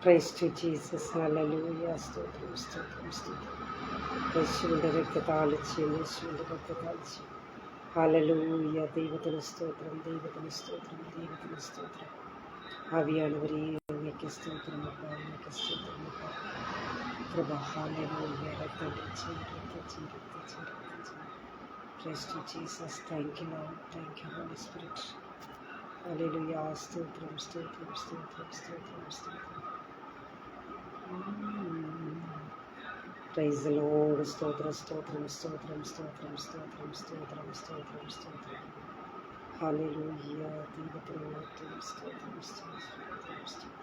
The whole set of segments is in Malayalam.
Price to Jesus. ഹല്ലേലൂയ. സ്തോത്രം സ്തോത്രം സ്തോത്രം. യേശുവിൻ്റെ രക്തത്താളിച്ച് യേശുവിൻ്റെ രക്തത്താളിച്ച്. ഹല്ലേലൂയ. ദൈവത്തിന് സ്തോത്രം, ദൈവത്തിന് സ്തോത്രം, ദൈവത്തിന് സ്തോത്രം. ആവിയാനവരെ അങ്ങേക്ക് സ്തോത്രം, അങ്ങേക്ക് സ്തോത്രം. കൃപ. ഹല്ലേലൂയ. രക്തം രക്തം രക്തം രക്തം. Praise to Jesus. Thank you Lord, thank you Holy Spirit. Hallelujah. സ്തോത്രം സ്തോത്രം സ്തോത്രം സ്തോത്രം സ്തോത്രം. Praise the Lord. സ്തോത്രം സ്തോത്രം സ്തോത്രം സ്തോത്രം സ്തോത്രം സ്തോത്രം സ്തോത്രം സ്തോത്രം. ഹല്ലേലൂയ. ദൈവത്തിന് സ്തോത്രം സ്തോത്രം സ്തോത്രം സ്തോത്രം.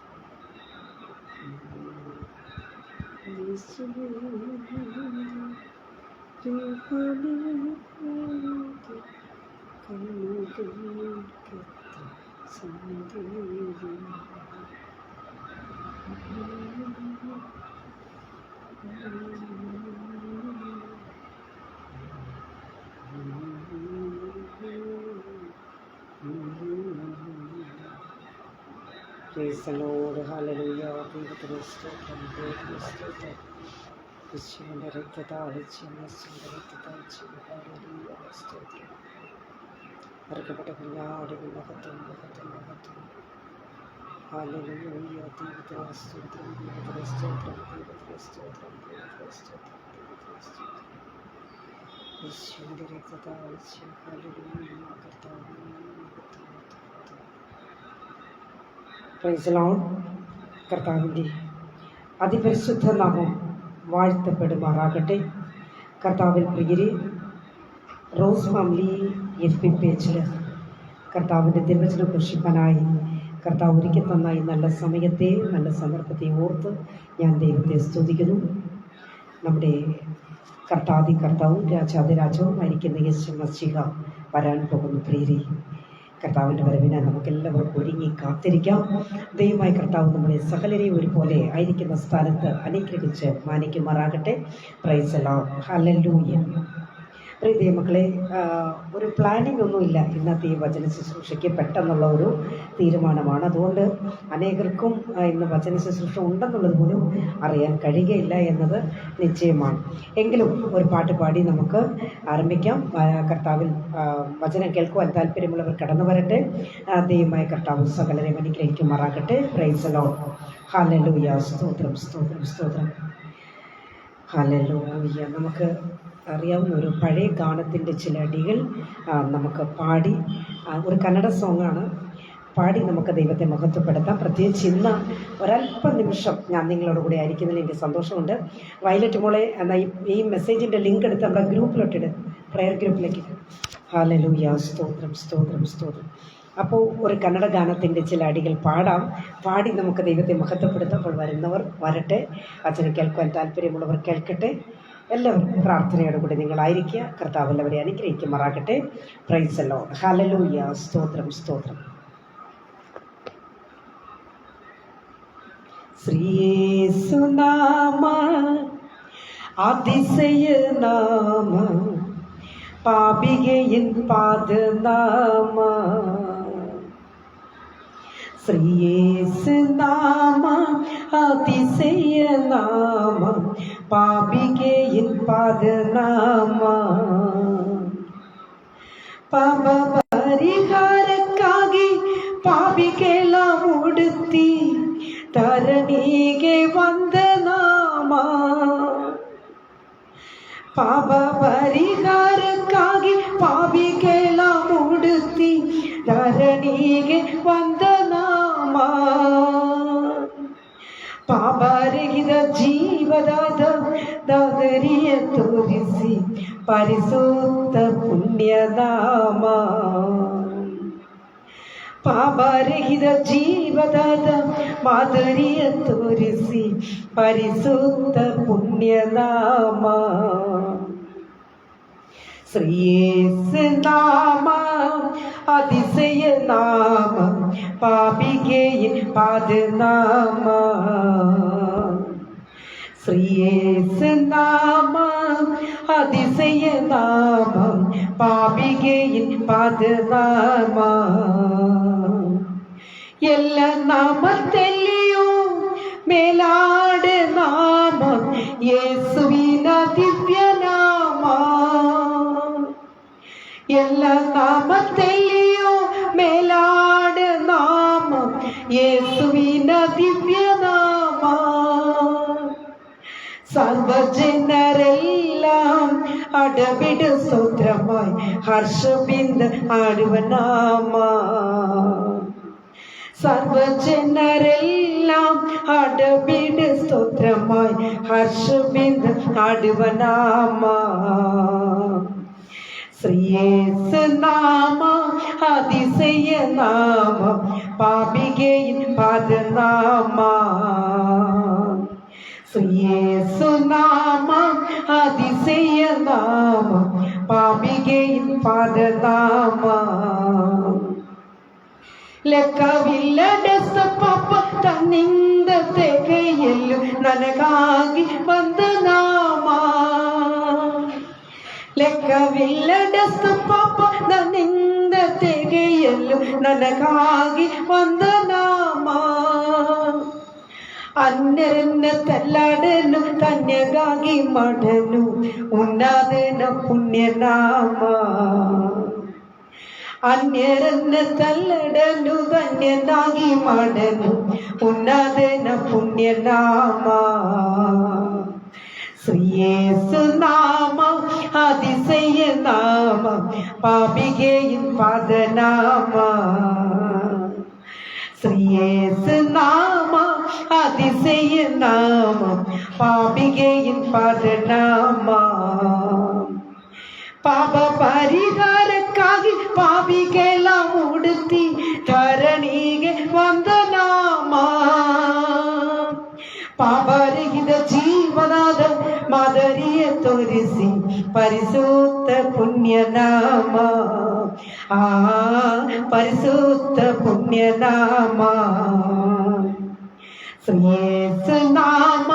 Praise the Lord. Hallelujah. ദൈവത്തിന് സ്തോത്രം, ദൈവത്തിന് സ്തോത്രം. യേശുവിൻ്റെ രക്തത്താളിച്ച് യേശുവിൻ്റെ രക്തത്താളിച്ച്. ഹല്ലേലൂയ. സ്തോത്രം. അറുക്കപ്പെട്ട കുഞ്ഞാടുകൾ മഹത്വം മഹത്വം മഹത്വം. ഹല്ലേലൂയ. ദൈവത്തിന് സ്തോത്രം, ദൈവത്തിന് സ്തോത്രം, ദൈവത്തിന് സ്തോത്രം, ദൈവത്തിന് സ്തോത്രം, ദൈവത്തിന് സ്തോത്രം. യേശുവിൻ്റെ രക്തത്താളിച്ച്. ഹല്ലേലൂയ. കർത്താവേ മഹത്വം. Price the Lord. കർത്താവിൻ്റെ അതിപരിശുദ്ധ നാമം വാഴ്ത്തപ്പെടുമാറാകട്ടെ. കർത്താവിൽ പ്രിയരെ, റോസ് ഫാമിലി FB പേജിൽ കർത്താവിൻ്റെ തിരുവചനം കുറിപ്പാനായി കർത്താവ് ഒരുക്കി തന്ന ഈ നല്ല സമയത്തെ, നല്ല സന്ദർഭത്തെ ഓർത്ത് ഞാൻ ദൈവത്തെ സ്തുതിക്കുന്നു. നമ്മുടെ കർത്താവും രാജാതിരാജവും ആയിരിക്കുന്ന യേശു മശീഹ വരാൻ പോകുന്നു. പ്രിയരെ, കർത്താവിൻ്റെ വരവിനെ നമുക്കെല്ലാവർക്കും ഒരുങ്ങി കാത്തിരിക്കാം. ദൈവമായ കർത്താവ് നമ്മളെ സകലരെയും ഒരുപോലെ ആയിരിക്കുന്ന സ്ഥാനത്ത് അനുഗ്രഹിച്ച് മാനിക്കുമാറാകട്ടെ. Praise the lord. ഹല്ലേലൂയ. പ്രിയ ദൈവമക്കളെ, ഒരു പ്ലാനിംഗ് ഒന്നുമില്ല ഇന്നത്തെ ഈ വചന ശുശ്രൂഷയ്ക്ക്. പെട്ടെന്നുള്ള ഒരു തീരുമാനമാണ്. അതുകൊണ്ട് അനേകർക്കും ഇന്ന് വചന ശുശ്രൂഷ ഉണ്ടെന്നുള്ളത് പോലും അറിയാൻ കഴിയുകയില്ല എന്നത് നിശ്ചയമാണ്. എങ്കിലും ഒരു പാട്ട് പാടി നമുക്ക് ആരംഭിക്കാം. കർത്താവിൽ വചനം കേൾക്കുവാൻ താല്പര്യമുള്ളവർ കടന്നു വരട്ടെ. ദൈവമായ കർത്താവ് സകലരെ അനുഗ്രഹിക്കുമാറാകട്ടെ. Price the lord. ഹല്ലേലൂയ. സ്തോത്രം സ്തോത്രം സ്തോത്രം. ഹല്ലേലൂയ. നമുക്ക് അറിയാവുന്ന ഒരു പഴയ ഗാനത്തിൻ്റെ ചില അടികൾ നമുക്ക് പാടി, ഒരു കന്നഡ സോങ്ങാണ്, പാടി നമുക്ക് ദൈവത്തെ മഹത്വപ്പെടുത്താം. പ്രത്യേകിച്ച് ഇന്ന് ഒരല്പ നിമിഷം ഞാൻ നിങ്ങളോട് കൂടെ ആയിരിക്കുന്നതിൽ എനിക്ക് സന്തോഷമുണ്ട്. വയലറ്റ് മോളെ എന്നാൽ ഈ മെസ്സേജിൻ്റെ ലിങ്ക് എടുത്ത് നമ്മുടെ ഗ്രൂപ്പിലോട്ടിട്ട്, പ്രയർ ഗ്രൂപ്പിലേക്ക്. ഹല്ലേലൂയ. സ്തോത്രം സ്തോത്രം സ്തോത്രം. അപ്പോൾ ഒരു കന്നഡ ഗാനത്തിൻ്റെ ചില അടികൾ പാടി നമുക്ക് ദൈവത്തെ മഹത്വപ്പെടുത്താം. അപ്പോൾ വരുന്നവർ വരട്ടെ, അച്ഛനെ കേൾക്കുവാൻ താല്പര്യമുള്ളവർ കേൾക്കട്ടെ. എല്ലാവരും പ്രാർത്ഥനയോട് കൂടി നിങ്ങളായിരിക്കുക. കർത്താവ് എല്ലാവരെ അനുഗ്രഹിക്കുമാറാകട്ടെ. Price the lord. ഹല്ലേലൂയ. സ്തോത്രം സ്തോത്രം. ശ്രീയേസുനാമ അതിശയ നാമ, പാപികയിൻ പാദനാമ. ശ്രീയേസുനാമ അതിശയ നാമ, പാപികയിൻ പാദനാമ. ಪಾಪಪರಿಹಾರಕ್ಕಾಗಿ ಪಾಪಿಗೆಲ್ಲ ಉಡುತ್ತಿ ಧರಣಿಗೆ ಬಂದ ನಾಮ. ಪಾಪಪರಿಹಾರಕ್ಕಾಗಿ ಪಾಪಿಗೆಲ್ಲ ಉಡುತ್ತಿ ಧರಣಿಗೆ ಬಂದ ನಾಮ. ಪಾಪರಹಿತ ಜೀವದಾದ ದಾದರಿಯ ತೋರಿಸಿ ಪರಿಶುದ್ಧ ಪುಣ್ಯನಾಮ. ಪಾಪರಹಿತ ಜೀವದಾದ ಮಾದರಿಯ ತೋರಿಸಿ ಪರಿಶುದ್ಧ ಪುಣ್ಯನಾಮ. ಶ್ರೀಯೇಸು ನಾಮ അതിശയ നാമ, പാപികയിൻ പാദനാമ. ശ്രീയേസു നാമ അതിശയ നാമം, പാപികയിൻ പാദനാമ. ಎಲ್ಲ ನಾಮದಲ್ಲಿಯೂ മേലാട് നാമം യേശുവിന ദിവ്യനാമ എല്ലാ നാമത്തെയോ മേലാട് നാമം യേശുവിന ദിവ്യനാമ സർവജനരെല്ലാം അടവിട് സ്തോത്രമായി ഹർഷബിന്ദ ആടുവനാമ സർവജനരെല്ലാം അടവിട് സ്തോത്രമായി ഹർഷബിന്ദ ആടുവനാമ ശ്രീയേശു നാമം അതിശയ നാമം പാപികയിൽ പാദനാമ ശ്രീയേശു നാമം അതിശയ നാമം പാപികയിൽ പാദനാമ ಲೆಕ್ಕವಿಲ್ಲದೆಷ್ಟ ಪಾಪ ತನ್ನಿಂದ ತೆಗೆಯಲು ನನಗಾಗಿ ಬಂದ ನಾಮ ಲೆಕ್ಕವಿಲ್ಲದೆಷ್ಟ ಪಾಪ ನನ್ನಿಂದ ತೆಗೆಯಲು ನನಗಾಗಿ ಬಂದ ನಾಮ ಅನ್ಯರನ್ನ ತಲ್ಲಾಡನು ತನ್ಯಗಾಗಿ ಮಾಡನು ಉನ್ನಾದನ ಪುಣ್ಯನಾಮ ಅನ್ಯರನ್ನ ತಲ್ಲಡನು ಧನ್ಯನಾಗಿ ಮಾಡನು ಉನ್ನತನ ಪುಣ್ಯನಾಮ ಶ್ರೀಯೇಸು ನಾಮ അതിശയ നാമ പാപികയിൽ പാദനാമ ശ്രീയേസു നാമ അതിശയ നാമ പാപികയിൽ പാദനാಮ ಪಾಪ ಪರಿಹಾರಕ್ಕಾಗಿ ಪಾಪಿಗೆಲ್ಲ ಉಡುತ್ತಿ ಧರಣಿಗೆ ವಂದನಾಮ ಪಾಪರಹಿತ ಜೀವನದ ಮಾದರಿಯ ತೋರಿಸಿ ಪರಿಶುದ್ಧ ಪುಣ್ಯನಾಮ ಪರಿಶುದ್ಧ ಪುಣ್ಯನಾಮ ಶ್ರೀಯೇಸು ನಾಮ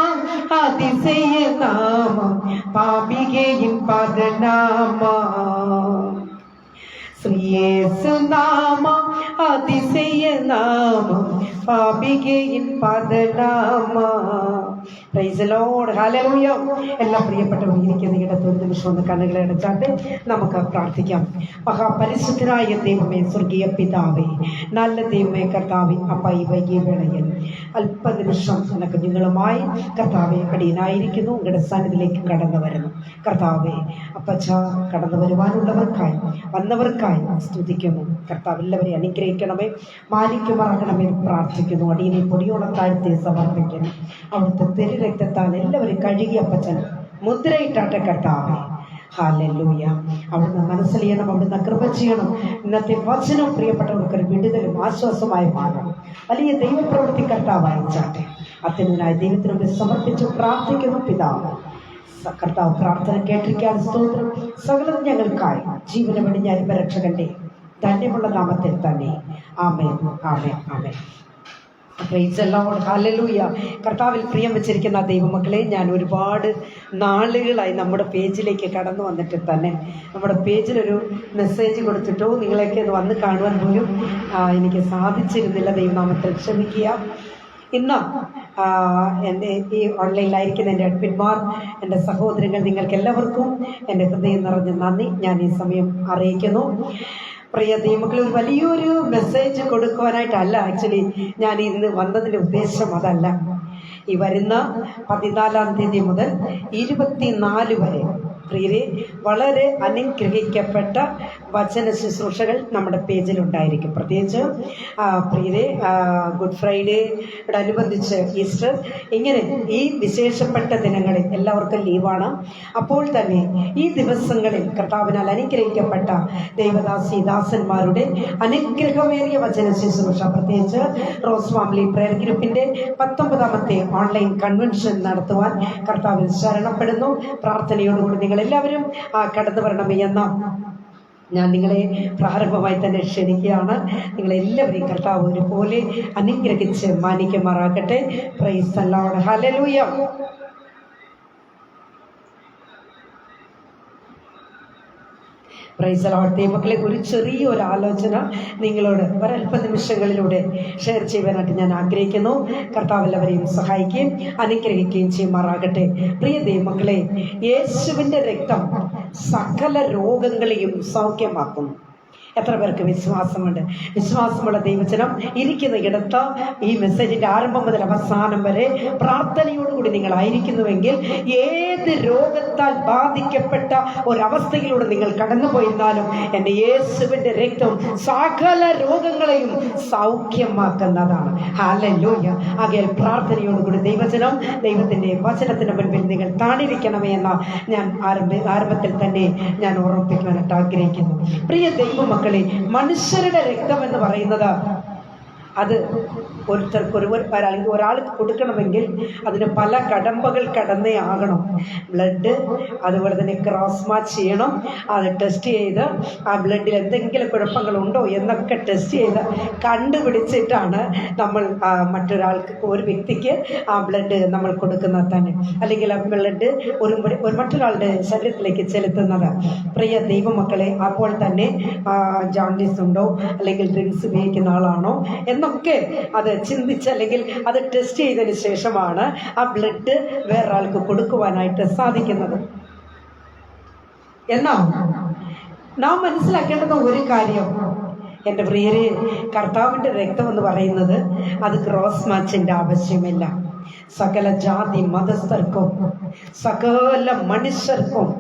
അതിശയ നാമം പാപികയിൽ പാദനാമ ശ്രീയേസു നാമം അതിശയ നാമം പാപികയിൽ പാദനാമ പ്രൈസ് ദി ലോർഡ് ഹല്ലേലൂയ. എല്ലാ പ്രിയപ്പെട്ടവരും ഇരിക്കുന്ന ഇടത്ത് ഒരു നിമിഷം ഒന്ന് കണ്ണുകളെ അടച്ചാട്ട് നമുക്ക് പ്രാർത്ഥിക്കാം. മഹാപരിശുദ്ധനായ ദൈവമേ, സ്വർഗീയ പിതാവേ, നല്ല ദൈവമേ കർത്താവേ, അപ്പ ഈ വൈകിയ വേളയിൽ അല്പനിമിഷം എന്ന കുഞ്ഞുങ്ങളുമായി കർത്താവെ അടിയനായിരിക്കുന്നു. നിങ്ങളുടെ സന്നിധിയിലേക്ക് കടന്നു വരുന്നു കർത്താവെ. അപ്പച്ച കടന്നു വരുവാനുള്ളവർക്കായി വന്നവർക്കായി സ്തുതിക്കുന്നു കർത്താവ്. എല്ലാവരെയും അനുഗ്രഹിക്കണമേ, മാനിക്കുമാറാക്കണമേ പ്രാർത്ഥിക്കുന്നു. അടിയനെ പൊടിയോളം താഴ്ത്തി സമർപ്പിക്കുന്നു. അവിടുത്തെ തിരുരക്തത്താൽ എല്ലാവരും കഴുകി അപ്പച്ചൻ മുദ്രയിട്ടാട്ടെ കർത്താവെ. ഹല്ലേലൂയ. അവിടുന്ന് മനസ്സിലെയ്യണം, അവിടുന്ന് കൃപ ചെയ്യണം. ഇന്നത്തെ വചനം പ്രിയപ്പെട്ടവർക്കൊരു വിടുതലും ആശ്വാസമായി മാറണം. വലിയ ദൈവപ്രവൃത്തി കർത്താവ് അയച്ചാട്ടെ. അത്യന്തനായ ദൈവത്തിനോട് സമർപ്പിച്ച് പ്രാർത്ഥിക്കുന്നു പിതാവ്. കർത്താവ് പ്രാർത്ഥന കേട്ടിരിക്കാൻ സ്തോത്രം. സകലം ഞങ്ങൾക്കായി ജീവന വെടിഞ്ഞ അരിപരക്ഷകന്റെ ധന്യമുള്ള നാമത്തിൽ തന്നെ. ആമേൻ, ആമേൻ, ആമേൻ. പ്രൈസ് ദി ലോർഡ് ഹല്ലേലൂയ. കർത്താവിൽ പ്രിയം വെച്ചിരിക്കുന്ന ദൈവമക്കളെ, ഞാൻ ഒരുപാട് നാളുകളായി നമ്മുടെ പേജിലേക്ക് കടന്നു വന്നിട്ട് തന്നെ നമ്മുടെ പേജിലൊരു മെസ്സേജ് കൊടുത്തിട്ടോ നിങ്ങളെയൊക്കെ അത് വന്ന് കാണുവാൻ പോലും എനിക്ക് സാധിച്ചിരുന്നില്ല. ദൈവനാമത്തിൽ ക്ഷമിക്കുക. ഇന്ന് എൻ്റെ ഈ ഓൺലൈനിലായിരിക്കുന്ന എൻ്റെ അഡ്മിന്മാർ, എൻ്റെ സഹോദരങ്ങൾ, നിങ്ങൾക്ക് എല്ലാവർക്കും എൻ്റെ ഹൃദയം നിറഞ്ഞ നന്ദി ഞാൻ ഈ സമയം അറിയിക്കുന്നു. പ്രിയ ദൈവമക്കളെ, ഒരു വലിയൊരു മെസ്സേജ് കൊടുക്കുവാനായിട്ടല്ല ആക്ച്വലി ഞാൻ ഇന്ന് വന്നതിൻ്റെ ഉദ്ദേശം അതല്ല. ഈ വരുന്ന 14-ാം തീയതി മുതൽ 24 വരെ പ്രിയരെ വളരെ അനുഗ്രഹിക്കപ്പെട്ട വചന ശുശ്രൂഷകൾ നമ്മുടെ പേജിലുണ്ടായിരിക്കും. പ്രത്യേകിച്ച് പ്രിയരെ ഗുഡ് ഫ്രൈഡേയോടനുബന്ധിച്ച് ഈസ്റ്റർ, ഇങ്ങനെ ഈ വിശേഷപ്പെട്ട ദിനങ്ങളിൽ എല്ലാവർക്കും ലീവാണ്. അപ്പോൾ തന്നെ ഈ ദിവസങ്ങളിൽ കർത്താവിനാൽ അനുഗ്രഹിക്കപ്പെട്ട ദേവദാസി ദാസന്മാരുടെ അനുഗ്രഹമേറിയ വചന ശുശ്രൂഷ, പ്രത്യേകിച്ച് റോസ് ഫാമിലി പ്രയർ ഗ്രൂപ്പിൻ്റെ 19ാമത്തെ ഓൺലൈൻ കൺവെൻഷൻ നടത്തുവാൻ കർത്താവിൽ ശരണപ്പെടുന്നു. പ്രാർത്ഥനയോടുകൂടി നിങ്ങളെല്ലാവരും കടന്നു വരണമേ എന്ന ഞാൻ നിങ്ങളെ പ്രാരംഭമായി തന്നെ ക്ഷണിക്കുകയാണ്. നിങ്ങളെല്ലാവരെയും കർത്താവ് ഒരുപോലെ അനുഗ്രഹിച്ച് മാനിക്കുമാറാകട്ടെ. പ്രൈസ് ദി ലോർഡ് ഹല്ലേലൂയ. Praise the lord. ദൈവമക്കളെ, ഒരു ചെറിയൊരു ആലോചന നിങ്ങളോട് ഒരല്പ നിമിഷങ്ങളിലൂടെ ഷെയർ ചെയ്യുവാനായിട്ട് ഞാൻ ആഗ്രഹിക്കുന്നു. കർത്താവ് എല്ലാവരെയും സഹായിക്കുകയും അനുഗ്രഹിക്കുകയും ചെയ്യുമാറാകട്ടെ. പ്രിയ ദൈവമക്കളെ, യേശുവിൻ്റെ രക്തം സകല രോഗങ്ങളെയും സൗഖ്യമാക്കുന്നു. എത്ര പേർക്ക് വിശ്വാസമുണ്ട്? വിശ്വാസമുള്ള ദൈവജനം ഇരിക്കുന്ന ഇടത്ത് ഈ മെസ്സേജിൻ്റെ ആരംഭം മുതൽ അവസാനം വരെ പ്രാർത്ഥനയോടുകൂടി നിങ്ങളായിരിക്കുന്നുവെങ്കിൽ ഏത് രോഗത്താൽ ബാധിക്കപ്പെട്ട ഒരവസ്ഥയിലൂടെ നിങ്ങൾ കടന്നു പോയിരുന്നാലും എൻ്റെ യേശുവിൻ്റെ രക്തം സകല രോഗങ്ങളെയും സൗഖ്യമാക്കുന്നതാണ്. ഹല്ലേലൂയ. ആകയാൽ പ്രാർത്ഥനയോടുകൂടി ദൈവജനം ദൈവത്തിൻ്റെ വചനത്തിന് മുൻപിൽ നിങ്ങൾ താണിരിക്കണമേ എന്ന ഞാൻ ആരംഭത്തിൽ തന്നെ ഞാൻ ഓർമ്മിപ്പിക്കാനായിട്ട് ആഗ്രഹിക്കുന്നു. പ്രിയ ദൈവമക്കളെ, മനുഷ്യരുടെ രക്തം എന്ന് പറയുന്നത് അത് ഒരാൾക്ക് കൊടുക്കണമെങ്കിൽ അതിന് പല കടമ്പകൾ കടന്നേ ആകണം. ബ്ലഡ്, അതുപോലെ തന്നെ ക്രോസ് മാച്ച് ചെയ്യണം. അത് ടെസ്റ്റ് ചെയ്ത് ആ ബ്ലഡിൽ എന്തെങ്കിലും കുഴപ്പങ്ങളുണ്ടോ എന്നൊക്കെ ടെസ്റ്റ് ചെയ്ത് കണ്ടുപിടിച്ചിട്ടാണ് നമ്മൾ മറ്റൊരാൾക്ക്, ഒരു വ്യക്തിക്ക് ആ ബ്ലഡ് നമ്മൾ കൊടുക്കുന്നത് തന്നെ, അല്ലെങ്കിൽ ആ ബ്ലഡ് ഒരു മറ്റൊരാളുടെ ശരീരത്തിലേക്ക് ചെലുത്തുന്നത്. പ്രിയ ദൈവമക്കളെ, അപ്പോൾ തന്നെ ജോണ്ടിസ് ഉണ്ടോ അല്ലെങ്കിൽ ഡ്രിങ്ക്സ് ഉപയോഗിക്കുന്ന ആളാണോ എന്നൊക്കെ അത് ചിന്തിച്ച് അല്ലെങ്കിൽ അത് ടെസ്റ്റ് ചെയ്തതിന് ശേഷമാണ് ആ ബ്ലഡ് വേറൊരാൾക്ക് കൊടുക്കുവാനായിട്ട് സാധിക്കുന്നത്. എന്നാൽ നാം മനസ്സിലാക്കേണ്ടുന്ന ഒരു കാര്യം, എൻ്റെ പ്രിയരെ, കർത്താവിൻ്റെ രക്തം എന്ന് പറയുന്നത് അത് ക്രോസ് മാച്ചിൻ്റെ ആവശ്യമില്ല. സകല ജാതി മതസ്ഥർക്കും സകല മനുഷ്യർക്കും,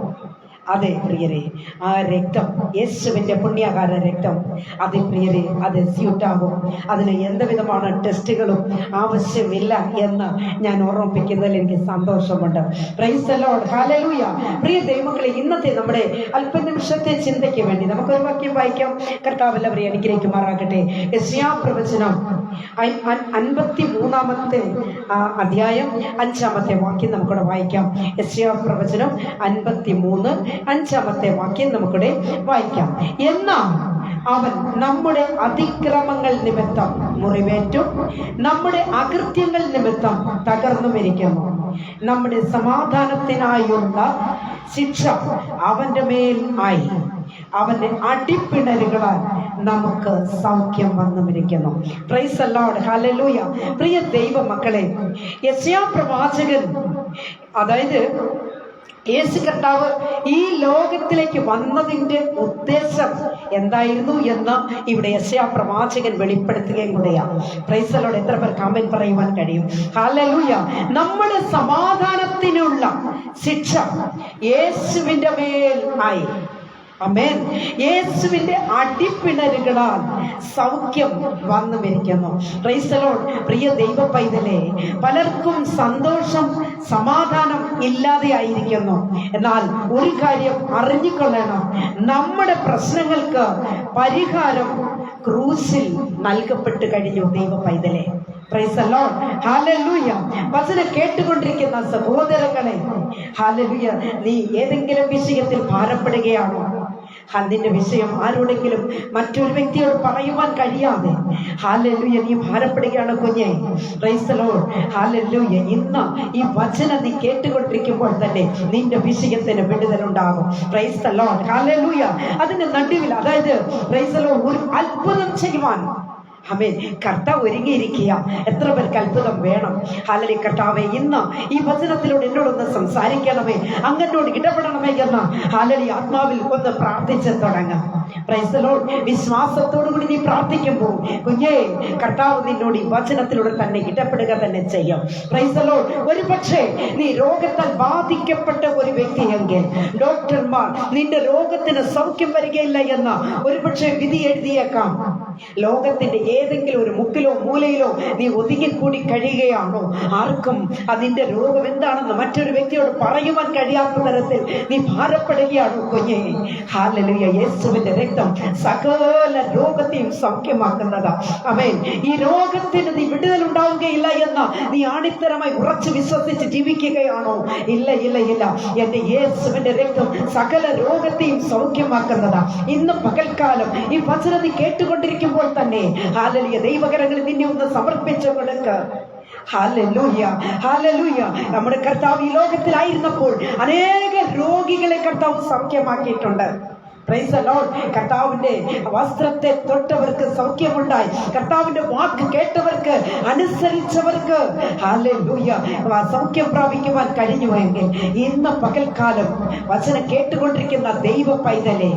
അതെ പ്രിയരെ, ആ രക്തം, യേശുവിൻ്റെ പുണ്യകാര രക്തം, അതെ പ്രിയരെ, അത് സ്യൂട്ടാകും. അതിന് എന്ത് വിധമാണ് ടെസ്റ്റുകളും ആവശ്യമില്ല എന്ന് ഞാൻ ഓർമ്മിപ്പിക്കുന്നതിൽ എനിക്ക് സന്തോഷമുണ്ട്. Price the lord. ഹല്ലേലൂയ. പ്രിയ ദൈവമക്കളെ, ഇന്നത്തെ നമ്മുടെ അല്പനിമിഷത്തെ ചിന്തയ്ക്ക് വേണ്ടി നമുക്കൊരു വാക്യം വായിക്കാം. കർത്താവ് എല്ലാവരെയും അനുഗ്രഹിക്കുമാറാകട്ടെ. യെശയ്യാ പ്രവചനം 53-ാമത്തെ അധ്യായം 5-ാമത്തെ വാക്യം നമുക്കിവിടെ വായിക്കാം. യെശയ്യാ പ്രവചനം 53:5-ാമത്തെ വാക്യം നമുക്കിവിടെ വായിക്കാം. എന്നാൽ അവൻ നമ്മുടെ അതിക്രമങ്ങൾ നിമിത്തം മുറിവേറ്റും നമ്മുടെ അകൃത്യങ്ങൾ നിമിത്തം തകർന്നുമിരിക്കുന്നു. നമ്മുടെ സമാധാനത്തിനായുള്ള ശിക്ഷ അവൻ്റെ മേൽ ആയി, അവന്റെ അടിപ്പിണരുകളാൽ നമുക്ക് സൗഖ്യം വന്നുമിരിക്കുന്നു. Praise the lord. ഹല്ലേലൂയ. പ്രിയ ദൈവ മക്കളെ, യെശയ്യാ പ്രവാചകൻ, അതായത് യേശു കർത്താവ് ഈ ലോകത്തിലേക്ക് വന്നതിൻ്റെ ഉദ്ദേശം എന്തായിരുന്നു എന്ന് ഇവിടെ യെശയ്യാ പ്രവാചകൻ വെളിപ്പെടുത്തുകയും കൂടെയാണ്. Price the Lord. എത്ര പേർ കമന്റ് പറയുവാൻ കഴിയും? ഹല്ലേലൂയ. നമ്മുടെ സമാധാനത്തിനുള്ള ശിക്ഷ യേശുവിൻ്റെ മേൽ ആയി. ആമേൻ. യേശുവിൻ്റെ അടിപ്പിണരുകളാൽ സൗഖ്യം വന്നുമിരിക്കുന്നു. Praise the lord. പ്രിയ ദൈവ പൈതലേ, പലർക്കും സന്തോഷം, സമാധാനം ഇല്ലാതെ ആയിരിക്കുന്നു. എന്നാൽ ഒരു കാര്യം അറിഞ്ഞുകൊള്ളണം, നമ്മുടെ പ്രശ്നങ്ങൾക്ക് പരിഹാരം ക്രൂശിൽ നൽകപ്പെട്ട് കഴിഞ്ഞു. ദൈവ പൈതലേ, പ്രൈസ് ദി ലോർഡ്. ഹല്ലേലൂയ. വചനം കേട്ടുകൊണ്ടിരിക്കുന്ന സഹോദരങ്ങളെ, ഹല്ലേലൂയ, നീ ഏതെങ്കിലും വിഷയത്തിൽ ഭാരപ്പെടുകയാണോ? അതിന്റെ വിഷയം ആരോടെങ്കിലും മറ്റൊരു വ്യക്തിയോട് പറയുവാൻ കഴിയാതെ ഹല്ലേലൂയ നീ ഭാരപ്പെടുകയാണ് കുഞ്ഞെ. Praise the lord. ഹല്ലേലൂയ. ഇന്ന് ഈ വചനം നീ കേട്ടുകൊണ്ടിരിക്കുമ്പോൾ തന്നെ നിന്റെ വിഷയത്തിന് വിടുതലുണ്ടാകും. Praise the lord. ഹല്ലേലൂയ. അതിന്റെ നടുവിൽ, അതായത് പ്രൈസ് ദി ലോർഡ്, ഒരു അത്ഭുതം ചെയ്യുവാൻ ആമേൻ കർത്താവ് ഒരുങ്ങിയിരിക്കുക. എത്ര പേർക്ക് അത്ഭുതം വേണം? ഹല്ലേലൂയ. കർത്താവേ, ഇന്ന് ഈ വചനത്തിലൂടെ എന്നോടൊന്ന് സംസാരിക്കണമേ, അങ്ങനോട് ഇടപെടണമേ എന്ന് ഹല്ലേലൂയ ആത്മാവിൽ ഒന്ന് പ്രാർത്ഥിച്ച് തുടങ്ങാം. Price the Lord. വിശ്വാസത്തോടു കൂടി നീ പ്രാർത്ഥിക്കുമ്പോൾ കുഞ്ഞേ, കർത്താവ് നിന്നോട് ഈ വചനത്തിലൂടെ തന്നെ ഇടപെടുക തന്നെ ചെയ്യും. Price the Lord. ഒരു പക്ഷേ നീ രോഗത്താൽ ബാധിക്കപ്പെട്ട ഒരു വ്യക്തിയെങ്കിൽ ഡോക്ടർമാർ നിന്റെ രോഗത്തിന് സൗഖ്യം വരികയില്ല എന്ന് ഒരു പക്ഷേ വിധി എഴുതിയേക്കാം. ലോകത്തിന്റെ ഏതെങ്കിലും ഒരു മുക്കിലോ മൂലയിലോ നീ ഒതുങ്ങിക്കൂടി കഴിയുകയാണോ? ആർക്കും അതിന്റെ രോഗം എന്താണെന്ന് മറ്റൊരു വ്യക്തിയോട് പറയുവാൻ കഴിയാത്ത തരത്തിൽ നീ ഭാരപ്പെടുകയാണോ കുഞ്ഞേ? ഹല്ലേലൂയ. യേശുവിന്റെ രക്തം സകല രോഗത്തെയും സൗഖ്യമാക്കുന്നതാ. ആമേൻ. ഈ രോഗത്തിന് നീ വിടുതൽ ഉണ്ടാവുകയില്ല എന്ന് നീ ആണിത്തരമായി ഉറച്ചു വിശ്വസിച്ച് ജീവിക്കുകയാണോ? ഇല്ല ഇല്ല ഇല്ല. എന്റെ യേശുവിന്റെ രക്തം സകല രോഗത്തെയും സൗഖ്യമാക്കുന്നതാ. ഇന്ന് പകൽക്കാലം ഈ വചനം നീ കേട്ടുകൊണ്ടിരിക്കുമ്പോൾ തന്നെ ഹല്ലേലൂയ ദൈവകരങ്ങളിൽ നിന്നെ ഒന്ന് സമർപ്പിച്ചു കൊടുക്ക. ഹല്ലേലൂയ. ഹല്ലേലൂയ. നമ്മുടെ കർത്താവ് ഈ ലോകത്തിലായിരുന്നപ്പോൾ അനേക രോഗികളെ കർത്താവ് സൗഖ്യമാക്കിയിട്ടുണ്ട്. Price the Lord. കർത്താവിന്റെ വസ്ത്രത്തെ തൊട്ടവർക്ക് സൗഖ്യമുണ്ടായി. കർത്താവിന്റെ വാക്ക് കേട്ടവർക്ക്, അനുസരിച്ചവർക്ക് ഹല്ലേലൂയ സൗഖ്യം പ്രാപിക്കുവാൻ കഴിഞ്ഞുവെങ്കിൽ ഇന്ന് പകൽക്കാലം വചനം കേട്ടുകൊണ്ടിരിക്കുന്ന ദൈവ പൈതലേ,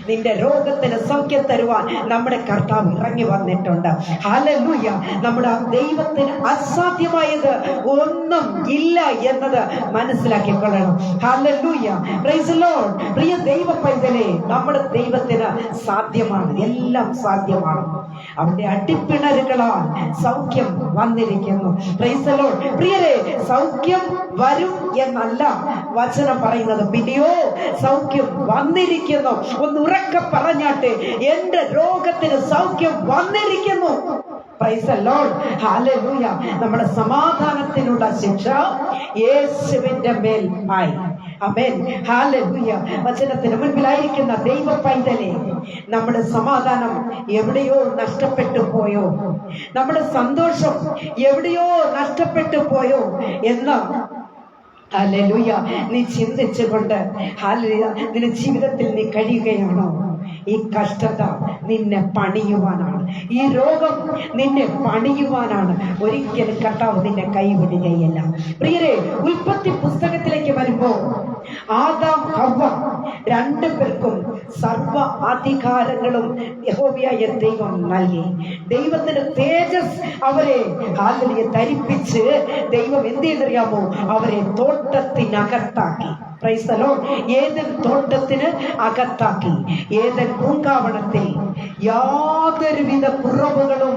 നിന്റെ രോഗത്തിന് സൗഖ്യം തരുവാൻ നമ്മുടെ കർത്താവ് ഇറങ്ങി വന്നിട്ടുണ്ട്. ഹല്ലേലൂയ. നമ്മുടെ ദൈവത്തിന് അസാധ്യമായത് ഒന്നും ഇല്ല എന്നത് മനസ്സിലാക്കിക്കൊള്ളണം. ഹല്ലേലൂയ. Praise the lord. പ്രിയ ദൈവ പൈതലേ, നമ്മുടെ ദൈവത്തിന് സാധ്യമാണ്, എല്ലാം സാധ്യമാണ്. അവന്റെ അടിപ്പിണരുകളാൽ സൗഖ്യം വന്നിരിക്കുന്നു. Price the lord. പ്രിയരെ, സൗഖ്യം വരും എന്നല്ല വചനം പറയുന്നത്, പിന്നെയോ സൗഖ്യം വന്നിരിക്കുന്നു. ഒന്ന് ഉറക്കെ പറഞ്ഞാട്ടെ, എന്റെ രോഗത്തിന് സൗഖ്യം വന്നിരിക്കുന്നു. Price the lord. ഹല്ലേലൂയ. നമ്മുടെ സമാധാനത്തിനുള്ള ശിക്ഷ യേശുവിന്റെ മേൽ ആയി. ആമേൻ. ഹല്ലേലൂയ. വചനത്തിന് മുൻപിലായിരിക്കുന്ന ദൈവ പൈതലേ, നമ്മുടെ സമാധാനം എവിടെയോ നഷ്ടപ്പെട്ടു പോയോ, നമ്മുടെ സന്തോഷം എവിടെയോ നഷ്ടപ്പെട്ടു പോയോ എന്ന് ഹല്ലേലൂയ നീ ചിന്തിച്ചുകൊണ്ട് ഹല്ലേലൂയ നിന്റെ ജീവിതത്തിൽ നീ കഴിയുകയാണോ? ഈ കഷ്ടത നിന്നെ പണിയുവാനാണ്, ഈ രോഗം നിന്നെ പണിയുവാനാണ്. ഒരിക്കലും കർത്താവ് നിന്നെ കൈവിടുകയില്ല. പ്രിയരെ, ഉൽപ്പത്തി പുസ്തകത്തിലേക്ക് വരുമ്പോൾ ആദാം ഹവ്വ രണ്ടുപേർക്കും സർവ അധികാരങ്ങളും യഹോവയായ ദൈവം നൽകി. ദൈവത്തിന്റെ തേജസ് അവരെ ഹല്ലേലൂയ ധരിപ്പിച്ച് ദൈവം എന്ത് ചെയ്തറിയാമോ? അവരെ തോട്ടത്തിനകത്താക്കി. Praise the lord. ഏദൻ തോട്ടത്തിന് അകത്താക്കി. ഏദൻ പൂങ്കാവനത്തിൽ യാതൊരുവിധ കുറവുകളും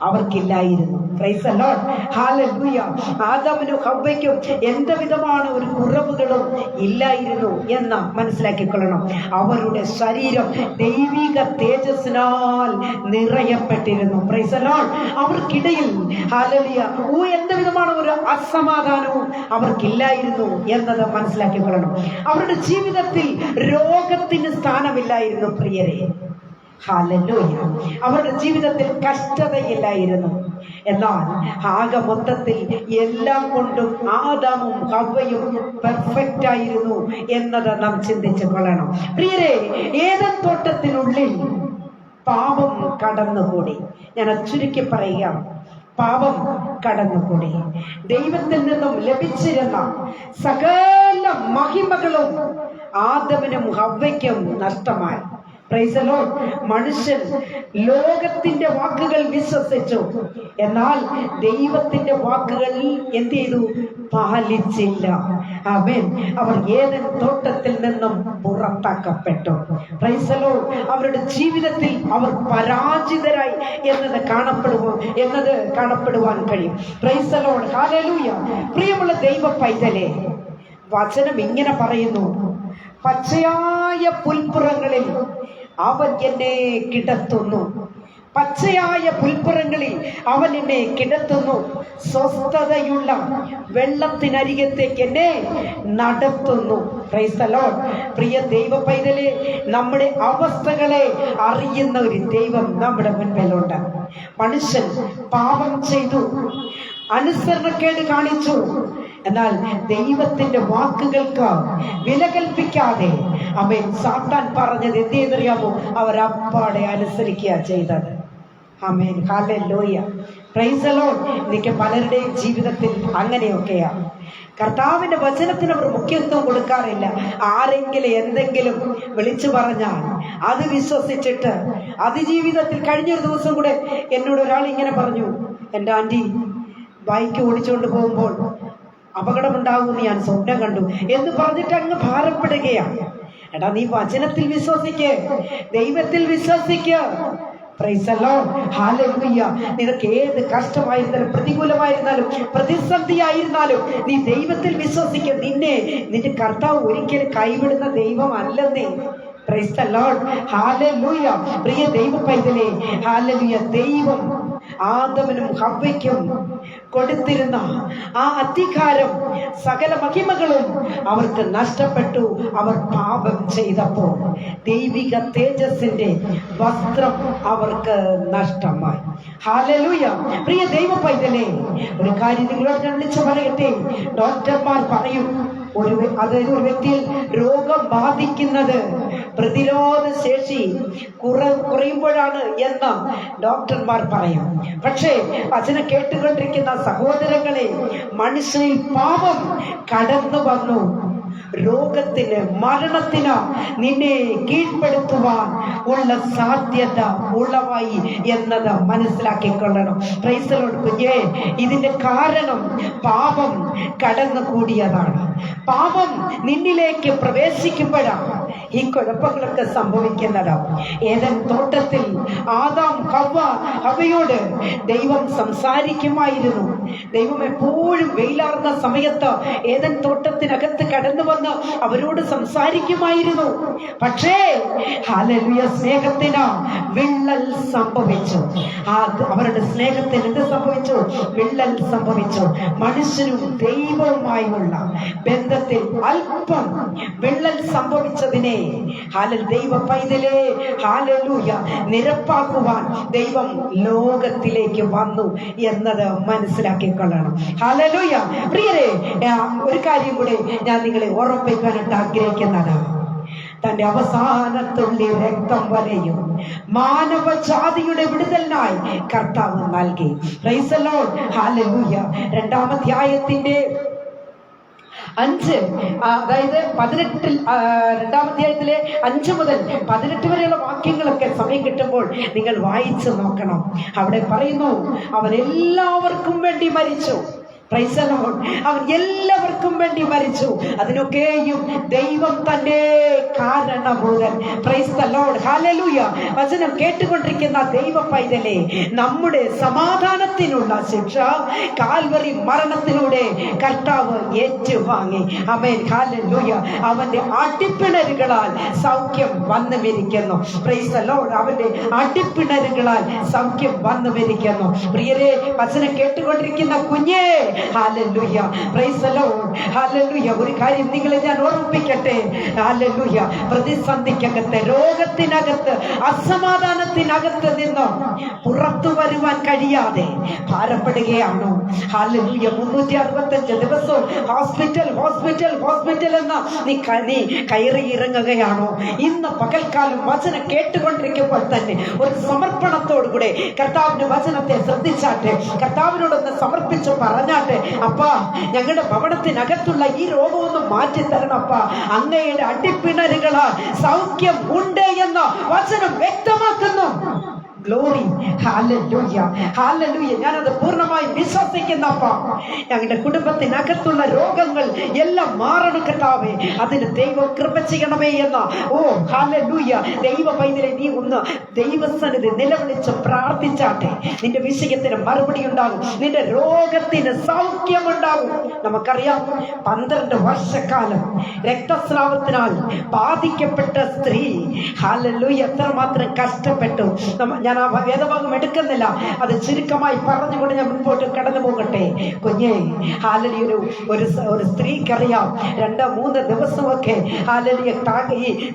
അവർക്കില്ലായിരുന്നു. Praise the lord. ഹല്ലേലൂയ. ആദാമിനും ഹവ്വയ്ക്കും എന്ത് വിധമാണ് ഒരു കുറവുകളും ഇല്ലായിരുന്നു എന്ന് മനസ്സിലാക്കിക്കൊള്ളണം. അവരുടെ ശരീരം ദൈവിക തേജസ്സിനാൽ നിറയപ്പെട്ടിരുന്നു. Praise the lord. അവർക്കിടയിൽ ഹല്ലേലൂയ എന്ത് വിധമാണ് ഒരു അസമാധാനവും അവർക്കില്ലായിരുന്നു എന്നത് മനസ്സിലാക്കിക്കൊള്ളണം. അവരുടെ ജീവിതത്തിൽ രോഗത്തിന് സ്ഥാനമില്ലായിരുന്നു. പ്രിയരെ, ഹല്ലേലൂയ. അവരുടെ ജീവിതത്തിൽ കഷ്ടതയില്ലായിരുന്നു. എന്നാൽ ആകെ മൊത്തത്തിൽ എല്ലാം കൊണ്ടും ആദാമും ഹവ്വയും പെർഫെക്റ്റ് ആയിരുന്നു എന്നത് നാം ചിന്തിച്ചു കൊള്ളണം. പ്രിയരെ, ഏദൻ തോട്ടത്തിനുള്ളിൽ പാപം കടന്നുകൂടി. ഞാൻ ചുരുക്കി പറയുക, പാപം കടന്നുകൂടി. ദൈവത്തിൽ നിന്നും ലഭിച്ചിരുന്ന സകല മഹിമകളും ആദമിനും ഹവ്വയ്ക്കും നഷ്ടമായി. Price the Lord. മനുഷ്യൻ ലോകത്തിന്റെ വാക്കുകൾ വിശ്വസിച്ചു, എന്നാൽ ദൈവത്തിന്റെ വാക്കുകൾ എന്ത് ചെയ്തു? പാലിച്ചില്ല. ആമേൻ. അവർ ഏദൻ തോട്ടത്തിൽ നിന്നും പുറത്താക്കപ്പെട്ടു. Price the Lord. അവരുടെ ജീവിതത്തിൽ അവർ പരാജിതരായി എന്നത് കാണപ്പെടുവാൻ കഴിയും. Price the lord. ഹല്ലേലൂയ. പ്രിയമുള്ള ദൈവ പൈതലേ, വചനം ഇങ്ങനെ പറയുന്നു, പച്ചയായ പുൽപ്പുറങ്ങളിൽ അവൻ എന്നെ കിടത്തുന്നു. പച്ചയായ പുൽപ്പുറങ്ങളിൽ അവൻ എന്നെ കിടത്തുന്നു. സ്വസ്ഥതയുള്ള വെള്ളത്തിനരികത്തേക്ക് എന്നെ നടത്തുന്നു. Price the lord. പ്രിയ ദൈവ പൈതലേ, നമ്മുടെ അവസ്ഥകളെ അറിയുന്ന ഒരു ദൈവം നമ്മുടെ മുൻപിലുണ്ട്. മനുഷ്യൻ പാപം ചെയ്തു, അനുസരണക്കേട് കാണിച്ചു, എന്നാൽ ദൈവത്തിന്റെ വാക്കുകൾക്ക് വില കൽപ്പിക്കാതെ ആമേൻ സാത്താൻ പറഞ്ഞത് എന്ത് ചെയ്തറിയാമോ? അവരപ്പാടെ അനുസരിക്കുക ചെയ്തത്. ആമേൻ. ഹല്ലേലൂയ. Praise the Lord. എനിക്ക് പലരുടെയും ജീവിതത്തിൽ അങ്ങനെയൊക്കെയാണ്. കർത്താവിന്റെ വചനത്തിന് അവർ മുഖ്യത്വം കൊടുക്കാറില്ല. ആരെങ്കിലും എന്തെങ്കിലും വിളിച്ചു പറഞ്ഞാൽ അത് വിശ്വസിച്ചിട്ട് അത് ജീവിതത്തിൽ കഴിഞ്ഞൊരു ദിവസം കൂടെ എന്നോട് ഒരാൾ ഇങ്ങനെ പറഞ്ഞു, എൻ്റെ ആൻറ്റി ബൈക്ക് ഓടിച്ചുകൊണ്ട് പോകുമ്പോൾ അപകടമുണ്ടാകുമെന്ന് ഞാൻ സ്വപ്നം കണ്ടു എന്ന് പറഞ്ഞിട്ട് അങ്ങ് ഭാരപ്പെടുകയാണ്. എടാ, നീ വചനത്തിൽ വിശ്വസിക്ക്, ദൈവത്തിൽ വിശ്വസിക്ക്. Praise the lord. ഹല്ലേലൂയ. നിനക്ക് ഏത് കഷ്ടമായിരുന്നാലും പ്രതികൂലമായിരുന്നാലും പ്രതിസന്ധിയായിരുന്നാലും നീ ദൈവത്തിൽ വിശ്വസിക്കുക. നിന്റെ കർത്താവ് ഒരിക്കലും കൈവിടുന്ന ദൈവമല്ലെന്നേ. Praise the lord. ഹല്ലേലൂയ. പ്രിയ ദൈവ പൈതലേ, ഹല്ലേലൂയ. ദൈവം ആദമിനും ഹവ്വയ്ക്കും കൊടുത്തിരുന്ന ആ അധികാരം, സകല മഹിമകളും അവർക്ക് നഷ്ടപ്പെട്ടു. അവർ പാപം ചെയ്തപ്പോൾ ദൈവിക തേജസ്സിന്റെ വസ്ത്രം അവർക്ക് നഷ്ടമായി. ഹല്ലേലൂയ. പ്രിയ ദൈവ പൈതലേ, ഒരു കാര്യം നിങ്ങളോട് ഞാൻ വിളിച്ചു പറയട്ടെ. ഡോക്ടർമാർ പറയും, ഒരു വ്യക്തിയിൽ രോഗം ബാധിക്കുന്നത് പ്രതിരോധ ശേഷി കുറയുമ്പോഴാണ് എന്ന് ഡോക്ടർമാർ പറയും. പക്ഷേ വചനം കേട്ടുകൊണ്ടിരിക്കുന്ന സഹോദരങ്ങളെ, മനുഷ്യനിൽ പാപം കടന്നു വന്നു. രോഗത്തിന്, മരണത്തിന് നിന്നെ കീഴ്പ്പെടുത്തുവാൻ ഉള്ള സാധ്യത ഉളവായി എന്നത് മനസ്സിലാക്കിക്കൊള്ളണം. Price the Lord. കുഞ്ഞേ, ഇതിന്റെ കാരണം പാപം കടന്നു കൂടിയതാണ്. പാപം നിന്നിലേക്ക് പ്രവേശിക്കുമ്പോഴാണ് ഈ കുഴപ്പങ്ങളൊക്കെ സംഭവിക്കുന്നത്. ഏദൻ തോട്ടത്തിൽ ആദാം ഹവ്വയോട് ദൈവം സംസാരിക്കുമായിരുന്നു. ദൈവം എപ്പോഴും വെയിലാർന്ന സമയത്ത് ഏദൻ തോട്ടത്തിനകത്ത് കടന്നു വന്ന് അവരോട് സംസാരിക്കുമായിരുന്നു. പക്ഷേ ഹല്ലേലൂയ, സ്നേഹത്തിന് വിള്ളൽ സംഭവിച്ചു. അവരുടെ സ്നേഹത്തിന് എന്ത് സംഭവിച്ചു? വിള്ളൽ സംഭവിച്ചു. മനുഷ്യനും ദൈവവുമായുള്ള ബന്ധത്തിൽ അല്പം വിള്ളൽ സംഭവിച്ചതിനെ ദൈവ പൈതലേ, ഹല്ലേലൂയ, നിരപ്പാക്കുവാൻ ദൈവം ലോകത്തിലേക്ക് വന്നു എന്നത് മനസ്സിലാക്കിക്കൊള്ളണം. ഹല്ലേലൂയ. പ്രിയരെ, ഒരു കാര്യം കൂടി ഞാൻ നിങ്ങളെ ഓർമ്മിപ്പിക്കാനായിട്ട് ആഗ്രഹിക്കുന്നത്, തന്റെ അവസാനത്തുള്ളി രക്തം വരെയും മാനവജാതിയുടെ വിടുതലിനായി കർത്താവ് നൽകി. Price the lord. ഹല്ലേലൂയ. 2-ാം അധ്യായത്തിന്റെ 5, അതായത് 18, 2-ാം അധ്യായത്തിലെ 5 മുതൽ 18 വരെയുള്ള വാക്യങ്ങളൊക്കെ സമയം കിട്ടുമ്പോൾ നിങ്ങൾ വായിച്ചു നോക്കണം. അവിടെ പറയുന്നു, അവൻ എല്ലാവർക്കും വേണ്ടി മരിച്ചു. Praise the lord. അവൻ എല്ലാവർക്കും വേണ്ടി മരിച്ചു. അതിനൊക്കെയും ദൈവം തന്നെ കാരണഭൂതൻ. Praise the lord. ഹല്ലേലൂയ. വചനം കേട്ടുകൊണ്ടിരിക്കുന്ന ദൈവ പൈതലേ, നമ്മുടെ സമാധാനത്തിനുള്ള ശിക്ഷ കാൽവറി മരണത്തിലൂടെ കർത്താവ് ഏറ്റുവാങ്ങി. ആമേൻ. ഹല്ലേലൂയ. അവന്റെ അടിപ്പിണരുകളാൽ സൗഖ്യം വന്നു വരിക്കുന്നു. Price the Lord. അവന്റെ അടിപ്പിണരുകളാൽ സൗഖ്യം വന്നു വരിക്കുന്നു. പ്രിയരെ, വചനം കേട്ടുകൊണ്ടിരിക്കുന്ന കുഞ്ഞേ, hallelujah. Praise the lord. Hallelujah. ഒരു കാര്യം നിങ്ങളെ ഞാൻ ഓർമ്മിപ്പിക്കട്ടെ. ഹല്ലേലൂയ. പ്രതിസന്ധിക്കകത്ത്, രോഗത്തിനകത്ത്, അസമാധാനത്തിനകത്ത് നിന്ന് പുറത്തു വരുവാൻ കഴിയാതെ ഭാരപ്പെടുകയാണോ? ഹല്ലേലൂയ. 365 ദിവസവും ഹോസ്പിറ്റൽ എന്ന് നീ കയറി ഇറങ്ങുകയാണോ? ഇന്ന് പകൽക്കാലം വചനം കേട്ടുകൊണ്ടിരിക്കുമ്പോൾ തന്നെ ഒരു സമർപ്പണത്തോടുകൂടെ കർത്താവിന്റെ വചനത്തെ ശ്രദ്ധിച്ചാട്ടെ, കർത്താവിനോടൊന്ന് സമർപ്പിച്ച് പറഞ്ഞാട്ടെ, അപ്പാ, ഞങ്ങളുടെ ഭവനത്തിനകത്തുള്ള ഈ രോഗമൊന്നും മാറ്റി തരണപ്പാ. അങ്ങയുടെ അടിപ്പിണരുകളാൽ സൗഖ്യം ഉണ്ട് എന്ന് വചനം വ്യക്തമാക്കുന്നു. ഗ്ലോറി. ഹല്ലേലൂയ. ഹല്ലേലൂയ. ഞാനത് പൂർണ്ണമായി വിശ്വസിക്കുന്നപ്പ. ഞങ്ങളുടെ കുടുംബത്തിനകത്തുള്ള രോഗങ്ങൾ എല്ലാം മാറണം കർത്താവേ. അതിന് ദൈവം കൃപ ചെയ്യണമേ എന്ന്. ഓ ഹല്ലേലൂയ. ദൈവ പൈതലെ, നീ ഒന്ന് ദൈവസന്നിധി നിലവിളിച്ച് പ്രാർത്ഥിച്ചാട്ടെ. നിന്റെ വിഷയത്തിന് മറുപടി ഉണ്ടാകും. നിന്റെ രോഗത്തിന് സൗഖ്യമുണ്ടാകും. നമുക്കറിയാം, 12 വർഷക്കാലം രക്തസ്രാവത്തിനാൽ ബാധിക്കപ്പെട്ട സ്ത്രീ ഹല്ലേലൂയ എത്രമാത്രം കഷ്ടപ്പെട്ടു. ഞാൻ ആ വേദഭാഗം എടുക്കുന്നില്ല, അത് ചുരുക്കമായി പറഞ്ഞുകൊണ്ട് ഞാൻ മുൻപോട്ട് കടന്നു പോകട്ടെ. കുഞ്ഞേ, ഹല്ലേലൂയ, ഒരു സ്ത്രീക്കറിയാം 2-3 ദിവസമൊക്കെ ഹല്ലേലൂയ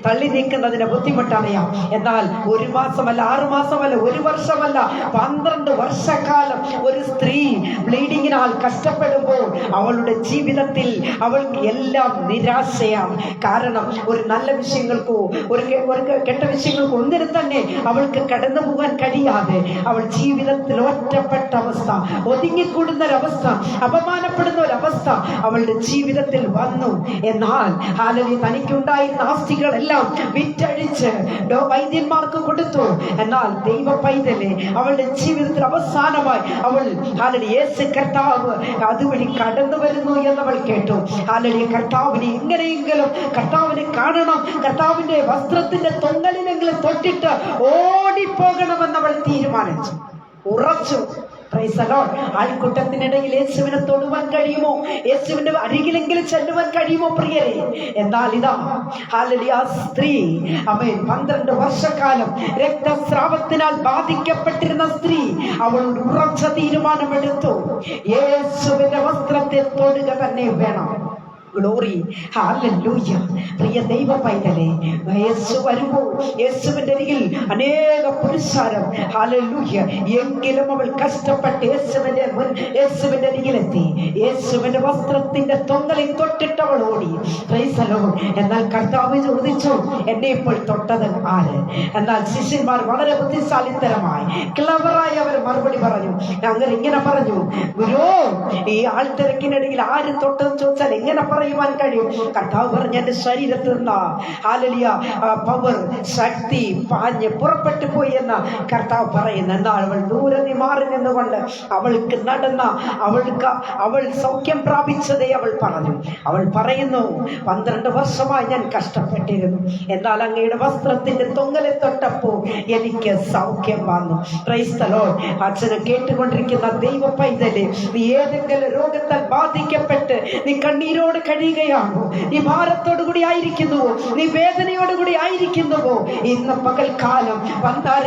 തള്ളി നീക്കുന്നതിന് ബുദ്ധിമുട്ടറിയാം. എന്നാൽ 1 മാസമല്ല, 6 മാസമല്ല, 1 വർഷമല്ല, 12 വർഷക്കാലം ഒരു സ്ത്രീ ബ്ലീഡിങ്ങിനാൽ കഷ്ടപ്പെടുമ്പോൾ അവളുടെ ജീവിതത്തിൽ അവൾക്ക് എല്ലാം നിരാശയാണ്. കാരണം ഒരു നല്ല വിഷയങ്ങൾക്കോ ഒരു കെട്ട വിഷയങ്ങൾക്കോ ഒന്നിനും തന്നെ അവൾക്ക് കടന്നു പോകാൻ കഴിയാതെ അവൾ ജീവിതത്തിൽ ഒറ്റപ്പെട്ട അവസ്ഥ, ഒതുങ്ങിക്കൂടുന്ന ഒരവസ്ഥ, അപമാനപ്പെടുന്ന ഒരവസ്ഥ അവളുടെ ജീവിതത്തിൽ വന്നു. എന്നാൽ ഹല്ലേലൂയ, തനിക്കുണ്ടായിരുന്ന ആസ്തികളെല്ലാം വിറ്റഴിച്ച് വൈദ്യന്മാർക്ക് കൊടുത്തു. എന്നാൽ ദൈവ പൈതലെ, അവളുടെ ജീവിതത്തിൽ അവസാനമായി അവൾ ഹല്ലേലൂയ യേശു കർത്താവ് അതുവഴി കടന്നു വരുന്നു എന്നവൾ കേട്ടു. ഹല്ലേലൂയ. കർത്താവിനെ എങ്ങനെയെങ്കിലും കർത്താവിനെ കാണണം, കർത്താവിന്റെ വസ്ത്രത്തിന്റെ തൊങ്ങലിനെങ്കിലും തൊട്ടിട്ട് ഓടിപ്പോകണമെന്ന് അവൾ തീരുമാനിച്ചു, ഉറച്ചു. Price the Lord. ആൾക്കൂട്ടത്തിനിടയിൽ യേശുവിനെ തൊടുവാൻ കഴിയുമോ? യേശുവിന്റെ അരികിലെങ്കിലും ചെല്ലുവാൻ കഴിയുമോ പ്രിയരെ? എന്നാൽ ഇതാ ഹല്ലേലൂയ, സ്ത്രീ, ആമേൻ, 12 വർഷക്കാലം രക്തസ്രാവത്തിനാൽ ബാധിക്കപ്പെട്ടിരുന്ന സ്ത്രീ അവൾ ഉറച്ച തീരുമാനമെടുത്തു. യേശുവിന്റെ വസ്ത്രത്തെ തൊടുക തന്നെ വേണം. ഗ്ലോറി. ഹല്ലേലൂയ. പ്രിയ ദൈവ പൈതലേ, യേശു വരുമ്പോൾ യേശുവിന്റെ അരികിൽ അനേക പുരുഷാരം. ഹല്ലേലൂയ. എങ്കിലും അവൾ കഷ്ടപ്പെട്ട് യേശുവിന്റെ അരികിലെത്തി. യേശുവിന്റെ വസ്ത്രത്തിന്റെ തൊങ്ങലിൽ തൊട്ടിട്ട് അവൾ ഓടി. Price the Lord. എന്നാൽ കർത്താവ് ചോദിച്ചു, എന്നെ ഇപ്പോൾ തൊട്ടത് ആര്? എന്നാൽ ശിഷ്യന്മാർ വളരെ ബുദ്ധിശാലിത്തരമായി ക്ലവറായി അവർ മറുപടി പറഞ്ഞു. അങ്ങനെ ഇങ്ങനെ പറഞ്ഞു, ഗുരു, ഈ ആൾത്തിരക്കിനിടയിൽ ആര് തൊട്ടെന്ന് ചോദിച്ചാൽ എങ്ങനെ പറയുവാൻ കഴിയും? കർത്താവ് പറഞ്ഞു, എന്റെ ശരീരത്തിൽ നിന്നാ ഹല്ലേലൂയ പവർ, ശക്തി പാഞ്ഞ് പുറപ്പെട്ടു പോയി എന്ന കർത്താവ് പറയുന്നു. എന്നാൽ അവൾ ദൂരെ മാറി നിന്നുകൊണ്ട് അവൾക്ക് നടന്ന അവൾ സൗഖ്യം പ്രാപിച്ചതേ അവൾ പറഞ്ഞു. അവൾ പറയുന്നു, 12 വർഷമായി ഞാൻ കഷ്ടപ്പെട്ടിരുന്നു, എന്നാൽ അങ്ങയുടെ വസ്ത്രത്തിന്റെ തൊങ്ങലെ തൊട്ടപ്പോൾ എനിക്ക് സൗഖ്യം വന്നു. Price the Lord. അച്ഛനെ കേട്ടുകൊണ്ടിരിക്കുന്ന ദൈവ പൈതലേ, നീ ഏതെങ്കിലും രോഗത്താൽ ബാധിക്കപ്പെട്ട് നീ കണ്ണീരോട് കഴിയുകയാണോ? നീ ഭാരത്തോടു കൂടി ആയിരിക്കുന്നുവോ? നീ വേദനയോടുകൂടി ആയിരിക്കുന്നുവോ? ഇന്ന് പകൽക്കാലം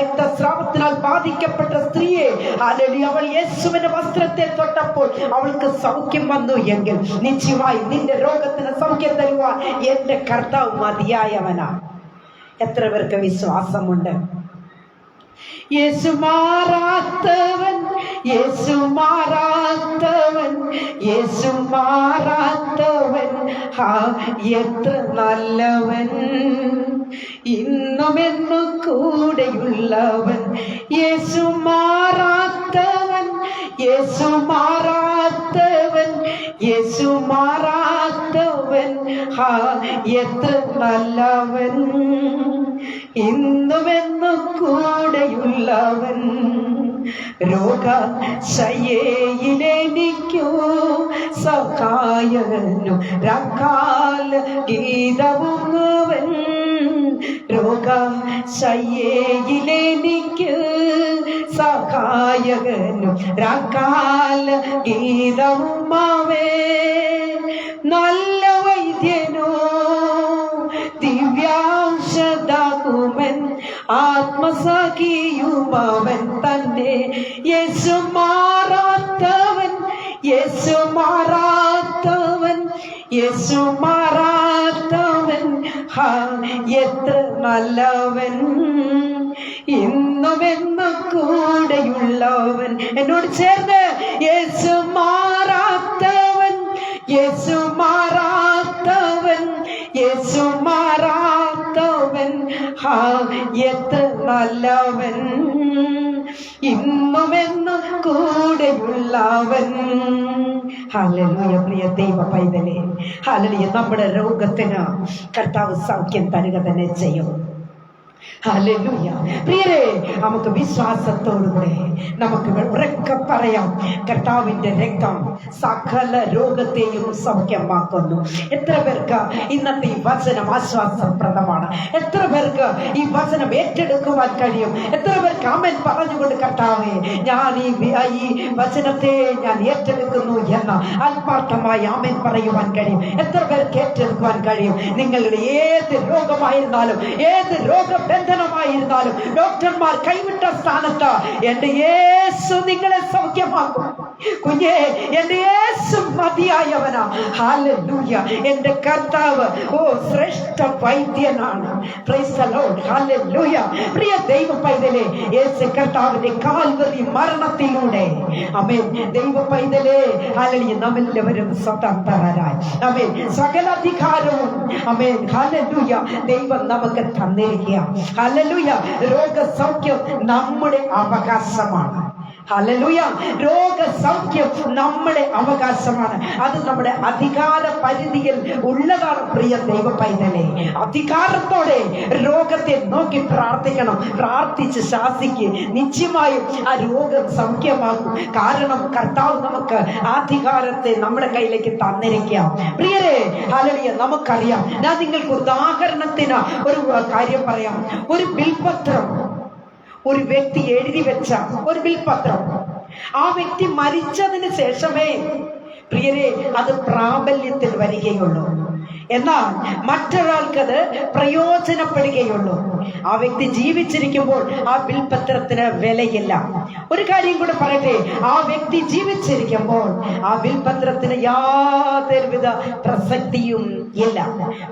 രക്തസ്രാവത്തിനാൽ ബാധിക്കപ്പെട്ട സ്ത്രീയെ ഹല്ലേലൂയ, അവൾ യേശുവിന്റെ വസ്ത്രത്തെ തൊട്ടപ്പോൾ അവൾക്ക് സൗഖ്യം വന്നു എങ്കിൽ നിശ്ചയമായി നിന്റെ രോഗത്തിന് സൗഖ്യം തരുവാൻ എന്റെ കർത്താവ് മതിയായവനാ. എത്ര പേർക്ക് വിശ്വാസമുണ്ട്? യേശു മാറാത്തവൻ, യേശു മാറാത്തവൻ, യേശു മാറാത്തവൻ, എത്ര നല്ലവൻ, ഇന്നുമെന്നു കൂടെയുള്ളവൻ. യേശു മാറാത്തവൻ, യേശു മാറാത്തവൻ, യേശു മാറാത്തവൻ, എത്ര നല്ലവൻ, ഇന്നുമെന്നു കൂടെയുള്ളവൻ. രോഗശയ്യയിലെനിക്കു സഹായകനും രാക്കാല ഗീതവുമവൻ. രോഗശയ്യയിലെനിക്ക് സഹായകനും രാക്കാല ഗീതവുമവേ. നല്ല വൈദ്യനോ ദിവ്യാംശദാകുമൻ, ആത്മസഖിയുമവൻ തന്നെ. യേശു മാറാത്തവൻ, യേശു മാറാത്തവൻ, യേശു മാറാത്തവൻ, എത്ര നല്ലവൻ, ഇന്നുമെന്നു കൂടെയുള്ളവൻ. എന്നോട് ചേർന്ന്, യേശു മാറാത്തവൻ, യേശു മാറാത്തവൻ, യേശു മാറാത്തവൻ, എത്ര നല്ലവൻ, ഇന്നുമെന്നു കൂടെയുള്ളവൻ. ഹല്ലേലൂയ. പ്രിയ ദൈവ പൈതലേ, ഹല്ലേലൂയ. നമ്മുടെ രോഗത്തിന് കർത്താവ് സൗഖ്യം തരുക തന്നെ ചെയ്യും. ഹല്ലേലൂയ. പ്രിയരേ, നമുക്ക് വിശ്വാസത്തോടുകൂടെ നമുക്ക് ഉറക്കെ പറയാം, കർത്താവിന്റെ രക്തം സകല രോഗത്തെയും സൗഖ്യമാക്കുന്നു. എത്ര പേർക്ക് ഇന്നത്തെ ഈ വചനം ആശ്വാസപ്രദമാണ്? എത്ര പേർക്ക് ഈ വചനം ഏറ്റെടുക്കുവാൻ കഴിയും? എത്ര പേർക്ക് ആമേൻ പറഞ്ഞുകൊണ്ട്, കർത്താവേ, ഞാൻ ഈ വചനത്തെ ഞാൻ ഏറ്റെടുക്കുന്നു എന്ന ആത്മാർത്ഥമായി ആമേൻ പറയുവാൻ കഴിയും? എത്ര പേർക്ക് ഏറ്റെടുക്കുവാൻ കഴിയും? നിങ്ങളുടെ ഏത് രോഗമായിരുന്നാലും, ഏത് രോഗബന്ധനമായിരുന്നാലും, ഡോക്ടർമാർ കൈവിട്ട സ്ഥാനത്ത് എന്റെ യേശു നിങ്ങളെ സൗഖ്യമാക്കും. കുഞ്ഞേ, എന്റെ യേശു മതിയായവനാ. ഹല്ലേലൂയ. എന്റെ കർത്താവ് ശ്രേഷ്ഠ വൈദ്യനാണ്. Praise the lord. ഹല്ലേലൂയ. പ്രിയ ദൈവ പൈതലേ, യേശു കർത്താവിന്റെ കാൽവരി മരണത്തിലൂടെ ആമേൻ ദൈവ പൈതലേ, ഹല്ലേലൂയ, നാമെല്ലാവരും സ്വതന്ത്രരായി ആമേൻ സകല അധികാരവും ആമേൻ ഹല്ലേലൂയ ദൈവം നമുക്ക് തന്നിരിക്കുക. ഹല്ലേലൂയ. രോഗസൗഖ്യം നമ്മുടെ അവകാശമാണ്. ഹല്ലേലൂയ. രോഗസൗഖ്യം നമ്മുടെ അവകാശമാണ്. അത് നമ്മുടെ അധികാര പരിധിയിൽ ഉള്ളതാണ്. പ്രിയ ദൈവ പൈതലേ, അധികാരത്തോടെ രോഗത്തെ നോക്കി പ്രാർത്ഥിക്കണം. പ്രാർത്ഥിച്ച് ശാസിക്ക്, നിശ്ചയമായും ആ രോഗം സൗഖ്യമാകും. കാരണം കർത്താവ് നമുക്ക് അധികാരത്തെ നമ്മുടെ കയ്യിലേക്ക് തന്നിരിക്കാം. പ്രിയരെ, ഹല്ലേലൂയ. നമുക്കറിയാം, ഞാൻ നിങ്ങൾക്ക് ഉദാഹരണത്തിന് ഒരു കാര്യം പറയാം. ഒരു ബിൽപത്രം ഒരു വ്യക്തി എഴുതി വെച്ച ഒരു ബിൽപത്രം, ആ വ്യക്തി മരിച്ചതിന് ശേഷമേ പ്രിയരെ അത് പ്രാബല്യത്തിൽ വരികയുള്ളൂ. എന്നാൽ മറ്റൊരാൾക്കത് പ്രയോജനപ്പെടുകയുള്ളൂ. ആ വ്യക്തി ജീവിച്ചിരിക്കുമ്പോൾ ആ വിൽപത്രത്തിന് വിലയില്ല. ഒരു കാര്യം കൂടെ പറയട്ടെ, ആ വ്യക്തി ജീവിച്ചിരിക്കുമ്പോൾ ആ വിൽപത്രത്തിന് യാതൊരുവിധ പ്രസക്തിയും ഇല്ല.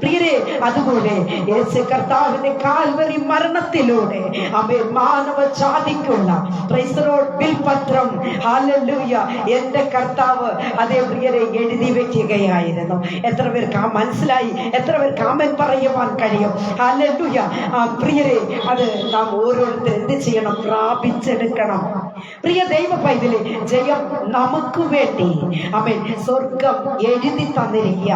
പ്രിയരെ, അതുപോലെ യേശു കർത്താവിന്റെ കാൽവരി മരണത്തിലൂടെ മാനവ ജാതിക്കുള്ള വിൽപത്രം, ഹല്ലേലൂയ, എന്റെ കർത്താവ് അതേ പ്രിയരെ എഴുതി വെക്കുകയായിരുന്നു. എത്ര പേർക്ക് മനസ്സിലായി? എത്ര പേർക്ക് ആമേൻ പറയുവാൻ കഴിയും? ഹല്ലേലൂയ. പ്രിയരെ, അത് നാം ഓരോരുത്തരും എന്ത് ചെയ്യണം? പ്രാപിച്ചെടുക്കണം. പ്രിയ ദൈവ പൈതലേ, ജയം നമുക്ക് വേണ്ടി ആമേൻ സ്വർഗം എഴുതി തന്നിരിക്കുക.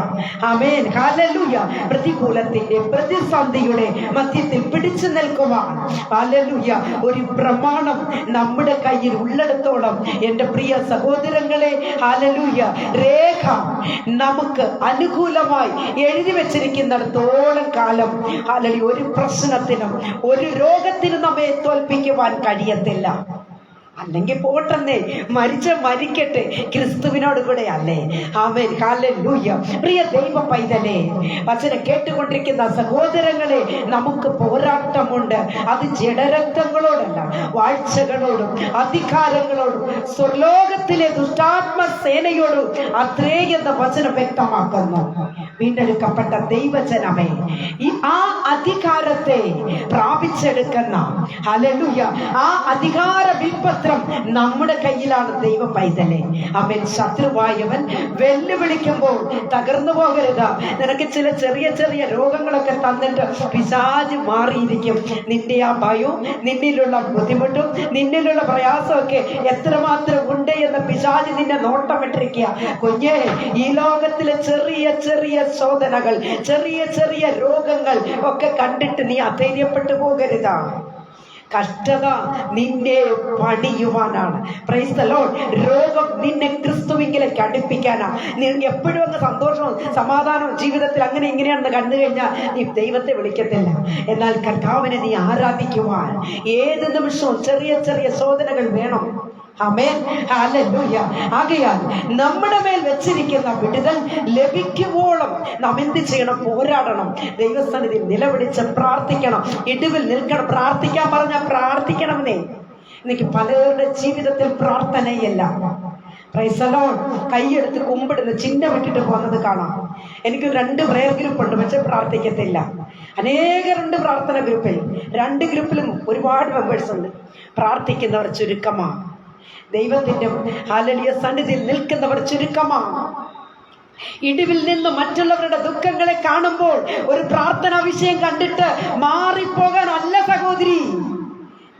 ആമേൻ, ഹല്ലേലൂയ. പ്രതികൂലത്തിന്റെ പ്രതിസന്ധിയുടെ മധ്യത്തിൽ പിടിച്ചു നിൽക്കുവാൻ ഹല്ലേലൂയ ഒരു പ്രമാണം നമ്മുടെ കയ്യിൽ ഉള്ളിടത്തോളം എൻ്റെ പ്രിയ സഹോദരങ്ങളെ, ഹല്ലേലൂയ, രേഖ നമുക്ക് അനുകൂലമായി എഴുതി വെച്ചിരിക്കുന്നിടത്തോളം കാലം ഹല്ലേലൂയ ഒരു പ്രശ്നത്തിനും ഒരു രോഗത്തിനും നമ്മെ തോൽപ്പിക്കുവാൻ കഴിയത്തില്ല. അല്ലെങ്കിൽ പോട്ടെന്നേ, മരിക്കട്ടെ, ക്രിസ്തുവിനോട് കൂടെ അല്ലേ. ആമേൻ, ഹല്ലേലൂയ. പ്രിയ ദൈവ പൈതലേ, വചനം കേട്ടുകൊണ്ടിരിക്കുന്ന സഹോദരങ്ങളെ, നമുക്ക് പോരാട്ടമുണ്ട്. അത് ജഡരക്തങ്ങളോടല്ല, വാഴ്ചകളോടും അധികാരങ്ങളോടും സ്വർലോകത്തിലെ ദുഷ്ടാത്മ സേനയോടും അത്രേ എന്ന വചനം വ്യക്തമാക്കുന്നു. വീണ്ടെടുക്കപ്പെട്ട ദൈവജനമേ, ആ അധികാരത്തെ പ്രാപിച്ചെടുക്കുന്ന ഹല്ലേലൂയ ആ അധികാര വിൽപത്രം നമ്മുടെ കയ്യിലാണ്. ദൈവ പൈതലേ, അവൻ ശത്രുവായവൻ വെല്ലുവിളിക്കുമ്പോൾ തകർന്നു പോകരുത്. നിനക്ക് ചില ചെറിയ ചെറിയ രോഗങ്ങളൊക്കെ തന്നിട്ട് പിശാച് മാറിയിരിക്കും. നിന്റെ ആ ഭയവും നിന്നിലുള്ള ബുദ്ധിമുട്ടും നിന്നിലുള്ള പ്രയാസമൊക്കെ എത്രമാത്രം ഉണ്ട് എന്ന് പിശാച് നിന്നെ നോട്ടമിട്ടിരിക്കുക. കുഞ്ഞേ, ഈ ലോകത്തിലെ ചെറിയ ചെറിയ ശോധനകൾ, ചെറിയ ചെറിയ രോഗങ്ങൾ ഒക്കെ കണ്ടിട്ട് നീ അധൈര്യപ്പെട്ടു പോകരുതാ. കഷ്ടത നിന്നെ പണിയുവാനാണ്. Price the Lord. രോഗം നിന്നെ ക്രിസ്തുവിലേക്ക് അടുപ്പിക്കാനാണ്. നീ എപ്പോഴും അങ്ങ് സന്തോഷവും സമാധാനവും ജീവിതത്തിൽ അങ്ങനെ ഇങ്ങനെയാണെന്ന് കണ്ടു കഴിഞ്ഞാൽ നീ ദൈവത്തെ വിളിക്കത്തില്ല. എന്നാൽ കർത്താവിനെ നീ ആരാധിക്കുവാൻ ഏത് നിമിഷവും ചെറിയ ചെറിയ ശോധനകൾ വേണം. ആമേൻ, ഹല്ലേലൂയ. ആകയാൽ നമ്മുടെ മേൽ വെച്ചിരിക്കുന്ന വിടുതൽ ലഭിക്കുവോളം നാം എന്ത് ചെയ്യണം? പോരാടണം. ദൈവസന്നിധി നിലവിളിച്ച് പ്രാർത്ഥിക്കണം. ഇടിവിൽ നിൽക്കണം. പ്രാർത്ഥിക്കാൻ പറഞ്ഞാൽ പ്രാർത്ഥിക്കണമെന്നേ. എനിക്ക് പലരുടെ ജീവിതത്തിൽ പ്രാർത്ഥനയല്ല. Praise the lord. കൈയെടുത്ത് കുമ്പിടുന്ന ചിഹ്നം വിട്ടിട്ട് പോകുന്നത് കാണാം. എനിക്ക് 2 പ്രയർ ഗ്രൂപ്പ് ഉണ്ട്, പക്ഷെ പ്രാർത്ഥിക്കത്തില്ല. അനേകരുണ്ട് പ്രാർത്ഥന ഗ്രൂപ്പിൽ. 2 ഗ്രൂപ്പിലും ഒരുപാട് മെമ്പേഴ്സ് ഉണ്ട്. പ്രാർത്ഥിക്കുന്നവർ ചുരുക്കമാണ്. ദൈവത്തിന്റെ ഹല്ലേലൂയ സന്നിധിയിൽ നിൽക്കുന്നവർ ചുരുക്കമാണ്. ഇടിവിൽ നിന്ന് മറ്റുള്ളവരുടെ ദുഃഖങ്ങളെ കാണുമ്പോൾ ഒരു പ്രാർത്ഥനാ വിഷയം കണ്ടിട്ട് മാറിപ്പോകാനല്ല സഹോദരി,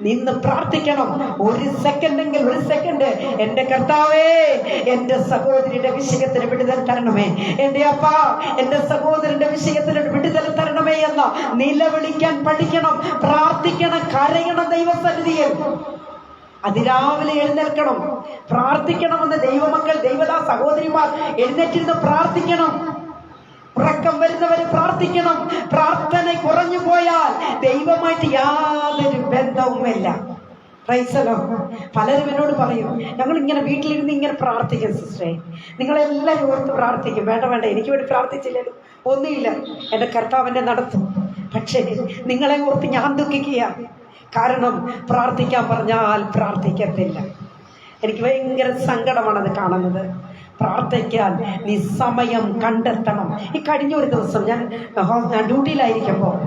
നിന്ന് പ്രാർത്ഥിക്കണം. ഒരു സെക്കൻഡ് എൻ്റെ കർത്താവേ, എൻ്റെ സഹോദരിയുടെ വിഷയത്തിന് വിടുതൽ തരണമേ, എൻ്റെ അപ്പ എൻ്റെ സഹോദരന്റെ വിഷയത്തിന് വിടുതൽ തരണമേ എന്ന് നിലവിളിക്കാൻ പഠിക്കണം. പ്രാർത്ഥിക്കണം, കരയണം ദൈവസന്നിധിയിൽ. അതിരാവിലെ എഴുന്നേൽക്കണം, പ്രാർത്ഥിക്കണമെന്ന് ദൈവമക്കൾ, ദൈവദാ സഹോദരിമാർ എഴുന്നേറ്റിരുന്ന് പ്രാർത്ഥിക്കണം. ഉറക്കം വരുന്നവര് പ്രാർത്ഥിക്കണം. പ്രാർത്ഥന കുറഞ്ഞു പോയാൽ ദൈവമായിട്ട് യാതൊരു ബന്ധവുമില്ല. Price the Lord. പലരും എന്നോട് പറയും, ഞങ്ങൾ ഇങ്ങനെ വീട്ടിലിരുന്ന് ഇങ്ങനെ പ്രാർത്ഥിക്കും സിസ്റ്ററെ, നിങ്ങളെല്ലാവരും ഓർത്ത് പ്രാർത്ഥിക്കും. വേണ്ട, എനിക്ക് വേണ്ടി പ്രാർത്ഥിച്ചില്ലല്ലോ, ഒന്നുമില്ല, എൻ്റെ കർത്താവിൻ്റെ നടത്തും. പക്ഷേ നിങ്ങളെ ഓർത്ത് ഞാൻ ദുഃഖിക്കുക. കാരണം പ്രാർത്ഥിക്കാൻ പറഞ്ഞാൽ പ്രാർത്ഥിക്കത്തില്ല. എനിക്ക് ഭയങ്കര സങ്കടമാണത് കാണുന്നത്. പ്രാർത്ഥിക്കാൻ നീ സമയം കണ്ടെത്തണം. ഈ കഴിഞ്ഞ ഒരു ദിവസം ഞാൻ ഡ്യൂട്ടിയിലായിരിക്കുമ്പോൾ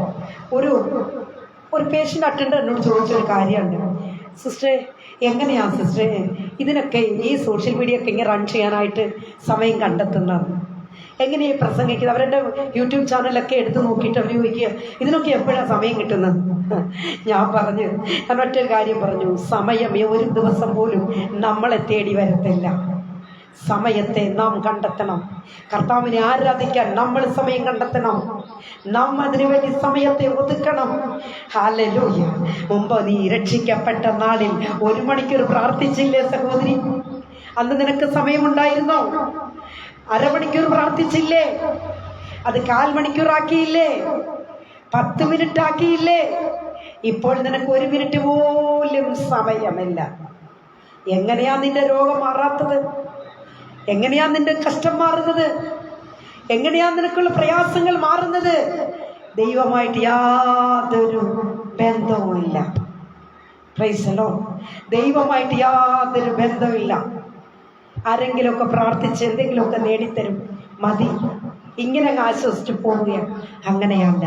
ഒരു പേഷ്യൻ്റ് അറ്റൻഡർ എന്നോട് ചോദിച്ചൊരു കാര്യമുണ്ട്. സിസ്റ്ററെ, എങ്ങനെയാണ് സിസ്റ്ററെ ഇതിനൊക്കെ ഈ സോഷ്യൽ മീഡിയ ഒക്കെ ഇങ്ങനെ റൺ ചെയ്യാനായിട്ട് സമയം കണ്ടെത്തുന്നത്? എങ്ങനെയാണ് പ്രസംഗിക്കുന്നത്? അവരുടെ യൂട്യൂബ് ചാനലൊക്കെ എടുത്ത് നോക്കിയിട്ട് അവർ ചോദിക്കുക, ഇതിനൊക്കെ എപ്പോഴാണ് സമയം കിട്ടുന്നത്? ഞാൻ ഒറ്റൊരു കാര്യം പറഞ്ഞു, സമയം ഒരു ദിവസം പോലും നമ്മളെ തേടി വരത്തില്ല. സമയത്തെ നാം കണ്ടെത്തണം. കർത്താവിനെ ആരാധിക്കാൻ നമ്മൾ സമയം കണ്ടെത്തണം. നാം അതിനുവേണ്ടി സമയത്തെ ഒതുക്കണം. ഹല്ലേലൂയ. മുമ്പ് നീ രക്ഷിക്കപ്പെട്ട നാളിൽ 1 മണിക്കൂർ പ്രാർത്ഥിച്ചില്ലേ സഹോദരി? അന്ന് നിനക്ക് സമയമുണ്ടായിരുന്നോ? അരമണിക്കൂർ പ്രാർത്ഥിച്ചില്ലേ? അത് 1/4 മണിക്കൂറാക്കിയില്ലേ? 10 മിനിറ്റ് ആക്കിയില്ലേ? ഇപ്പോൾ നിനക്ക് 1 മിനിറ്റ് പോലും സമയമില്ല. എങ്ങനെയാ നിന്റെ രോഗം മാറാത്തത്? എങ്ങനെയാ നിന്റെ കഷ്ടം മാറുന്നത്? എങ്ങനെയാ നിനക്കുള്ള പ്രയാസങ്ങൾ മാറുന്നത്? ദൈവമായിട്ട് യാതൊരു ബന്ധവുമില്ല. Price the Lord. ദൈവമായിട്ട് യാതൊരു ബന്ധമില്ല. ആരെങ്കിലുമൊക്കെ പ്രാർത്ഥിച്ച് എന്തെങ്കിലുമൊക്കെ നേടിത്തരും, മതി, ഇങ്ങനെ ആശ്വസിച്ച് പോവുകയാണ്. അങ്ങനെയല്ല.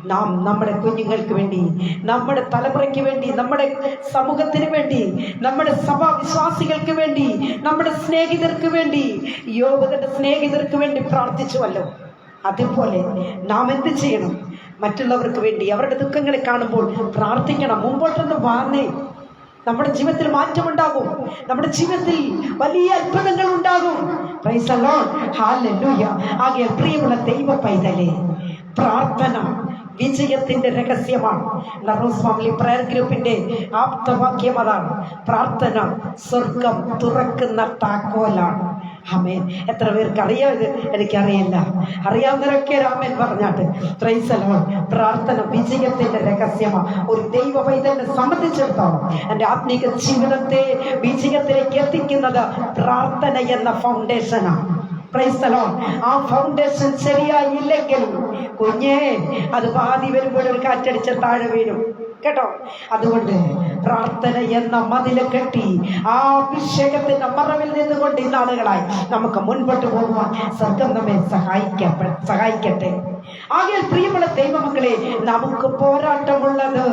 നാം നമ്മുടെ കുഞ്ഞുങ്ങൾക്ക് വേണ്ടി, നമ്മുടെ തലമുറയ്ക്ക് വേണ്ടി, നമ്മുടെ സമൂഹത്തിന് വേണ്ടി, നമ്മുടെ സഭാ വിശ്വാസികൾക്ക് വേണ്ടി, നമ്മുടെ സ്നേഹിതർക്ക് വേണ്ടി, യോബിന്റെ സ്നേഹിതർക്ക് വേണ്ടി പ്രാർത്ഥിച്ചുവല്ലോ. അതുപോലെ നാം എന്ത് ചെയ്യണം? മറ്റുള്ളവർക്ക് വേണ്ടി അവരുടെ ദുഃഖങ്ങളെ കാണുമ്പോൾ പ്രാർത്ഥിക്കണം. മുമ്പോട്ടൊന്ന് വാങ്ങേ. നമ്മുടെ ജീവിതത്തിൽ മാറ്റമുണ്ടാകും. നമ്മുടെ ജീവിതത്തിൽ വലിയ അത്ഭുതങ്ങൾ ഉണ്ടാകും. Price the lord. ഹല്ലേലൂയ. ആകയാൽ പ്രിയമുള്ള ദൈവ പൈതലേ, പ്രാർത്ഥന വിജയത്തിന്റെ രഹസ്യമാണ്. ലറോസ് ഫാമിലി പ്രയർ ഗ്രൂപ്പിന്റെ ആപ്തവാക്യം അതാണ്. പ്രാർത്ഥന സ്വർഗം തുറക്കുന്ന താക്കോലാണ്. ആമേൻ. എത്ര പേർക്ക് അറിയാം? ഇത് എനിക്കറിയില്ല. അറിയാവുന്നവരൊക്കെ ആമേൻ പറഞ്ഞാട്ട്. Praise the lord. പ്രാർത്ഥന വിജയത്തിന്റെ രഹസ്യമാണ്. ഒരു ദൈവ പൈതലിനെ സംബന്ധിച്ചിടത്തോളം എൻ്റെ ആത്മീക ജീവിതത്തെ വിജയത്തിലേക്ക് എത്തിക്കുന്നത് പ്രാർത്ഥന എന്ന ഫൗണ്ടേഷനാണ്. Praise the lord. ആ ഫൗണ്ടേഷൻ ശരിയായില്ലെങ്കിൽ കുഞ്ഞേ, അത് പാതി വരുമ്പോൾ ഒരു കാറ്റടിച്ച താഴെ വീഴും കേട്ടോ. അതുകൊണ്ട് പ്രാർത്ഥന എന്ന മതില് കെട്ടി ആ അഭിഷേകത്തിന്റെ മറവിൽ നിന്നുകൊണ്ട് ഈ നാളുകളായി നമുക്ക് മുൻപോട്ട് പോകുവാൻ സ്വർഗം നമ്മെ സഹായിക്കട്ടെ. ആകയാൽ പ്രിയമുള്ള ദൈവമക്കളെ, നമുക്ക് പോരാട്ടമുള്ളത്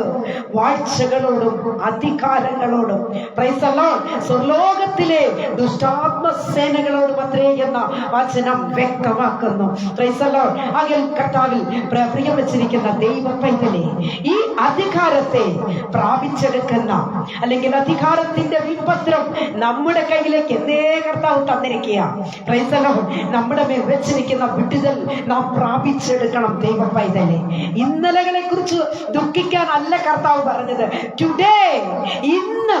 വാഴ്ചകളോടും അധികാരങ്ങളോടും, പ്രൈസ് ദി ലോർഡ്, സ്വർലോകത്തിലെ ദുഷ്ടാത്മസേനകളോടും അത്രേ എന്ന വചനം വ്യക്തമാക്കുന്നു. Price the Lord. ആകയാൽ കർത്താവിൽ പ്രിയം വെച്ചിരിക്കുന്ന ദൈവ പൈതലേ, ഈ അധികാരത്തെ പ്രാപിച്ചെടുക്കുന്ന, അല്ലെങ്കിൽ അധികാരത്തിന്റെ വിപത്രം നമ്മുടെ കയ്യിലേക്ക് എന്നേ കർത്താവ് തന്നിരിക്കുക. Price the Lord. നമ്മുടെ മേൽ വെച്ചിരിക്കുന്ന വിടുതൽ നാം പ്രാപിച്ചെടുക്കണം. ദൈവ പൈതലേ, ഇന്നലകളെ കുറിച്ച് ദുഃഖിക്കാനല്ല കർത്താവ് പറഞ്ഞത്. ടുഡേ, ഇന്ന്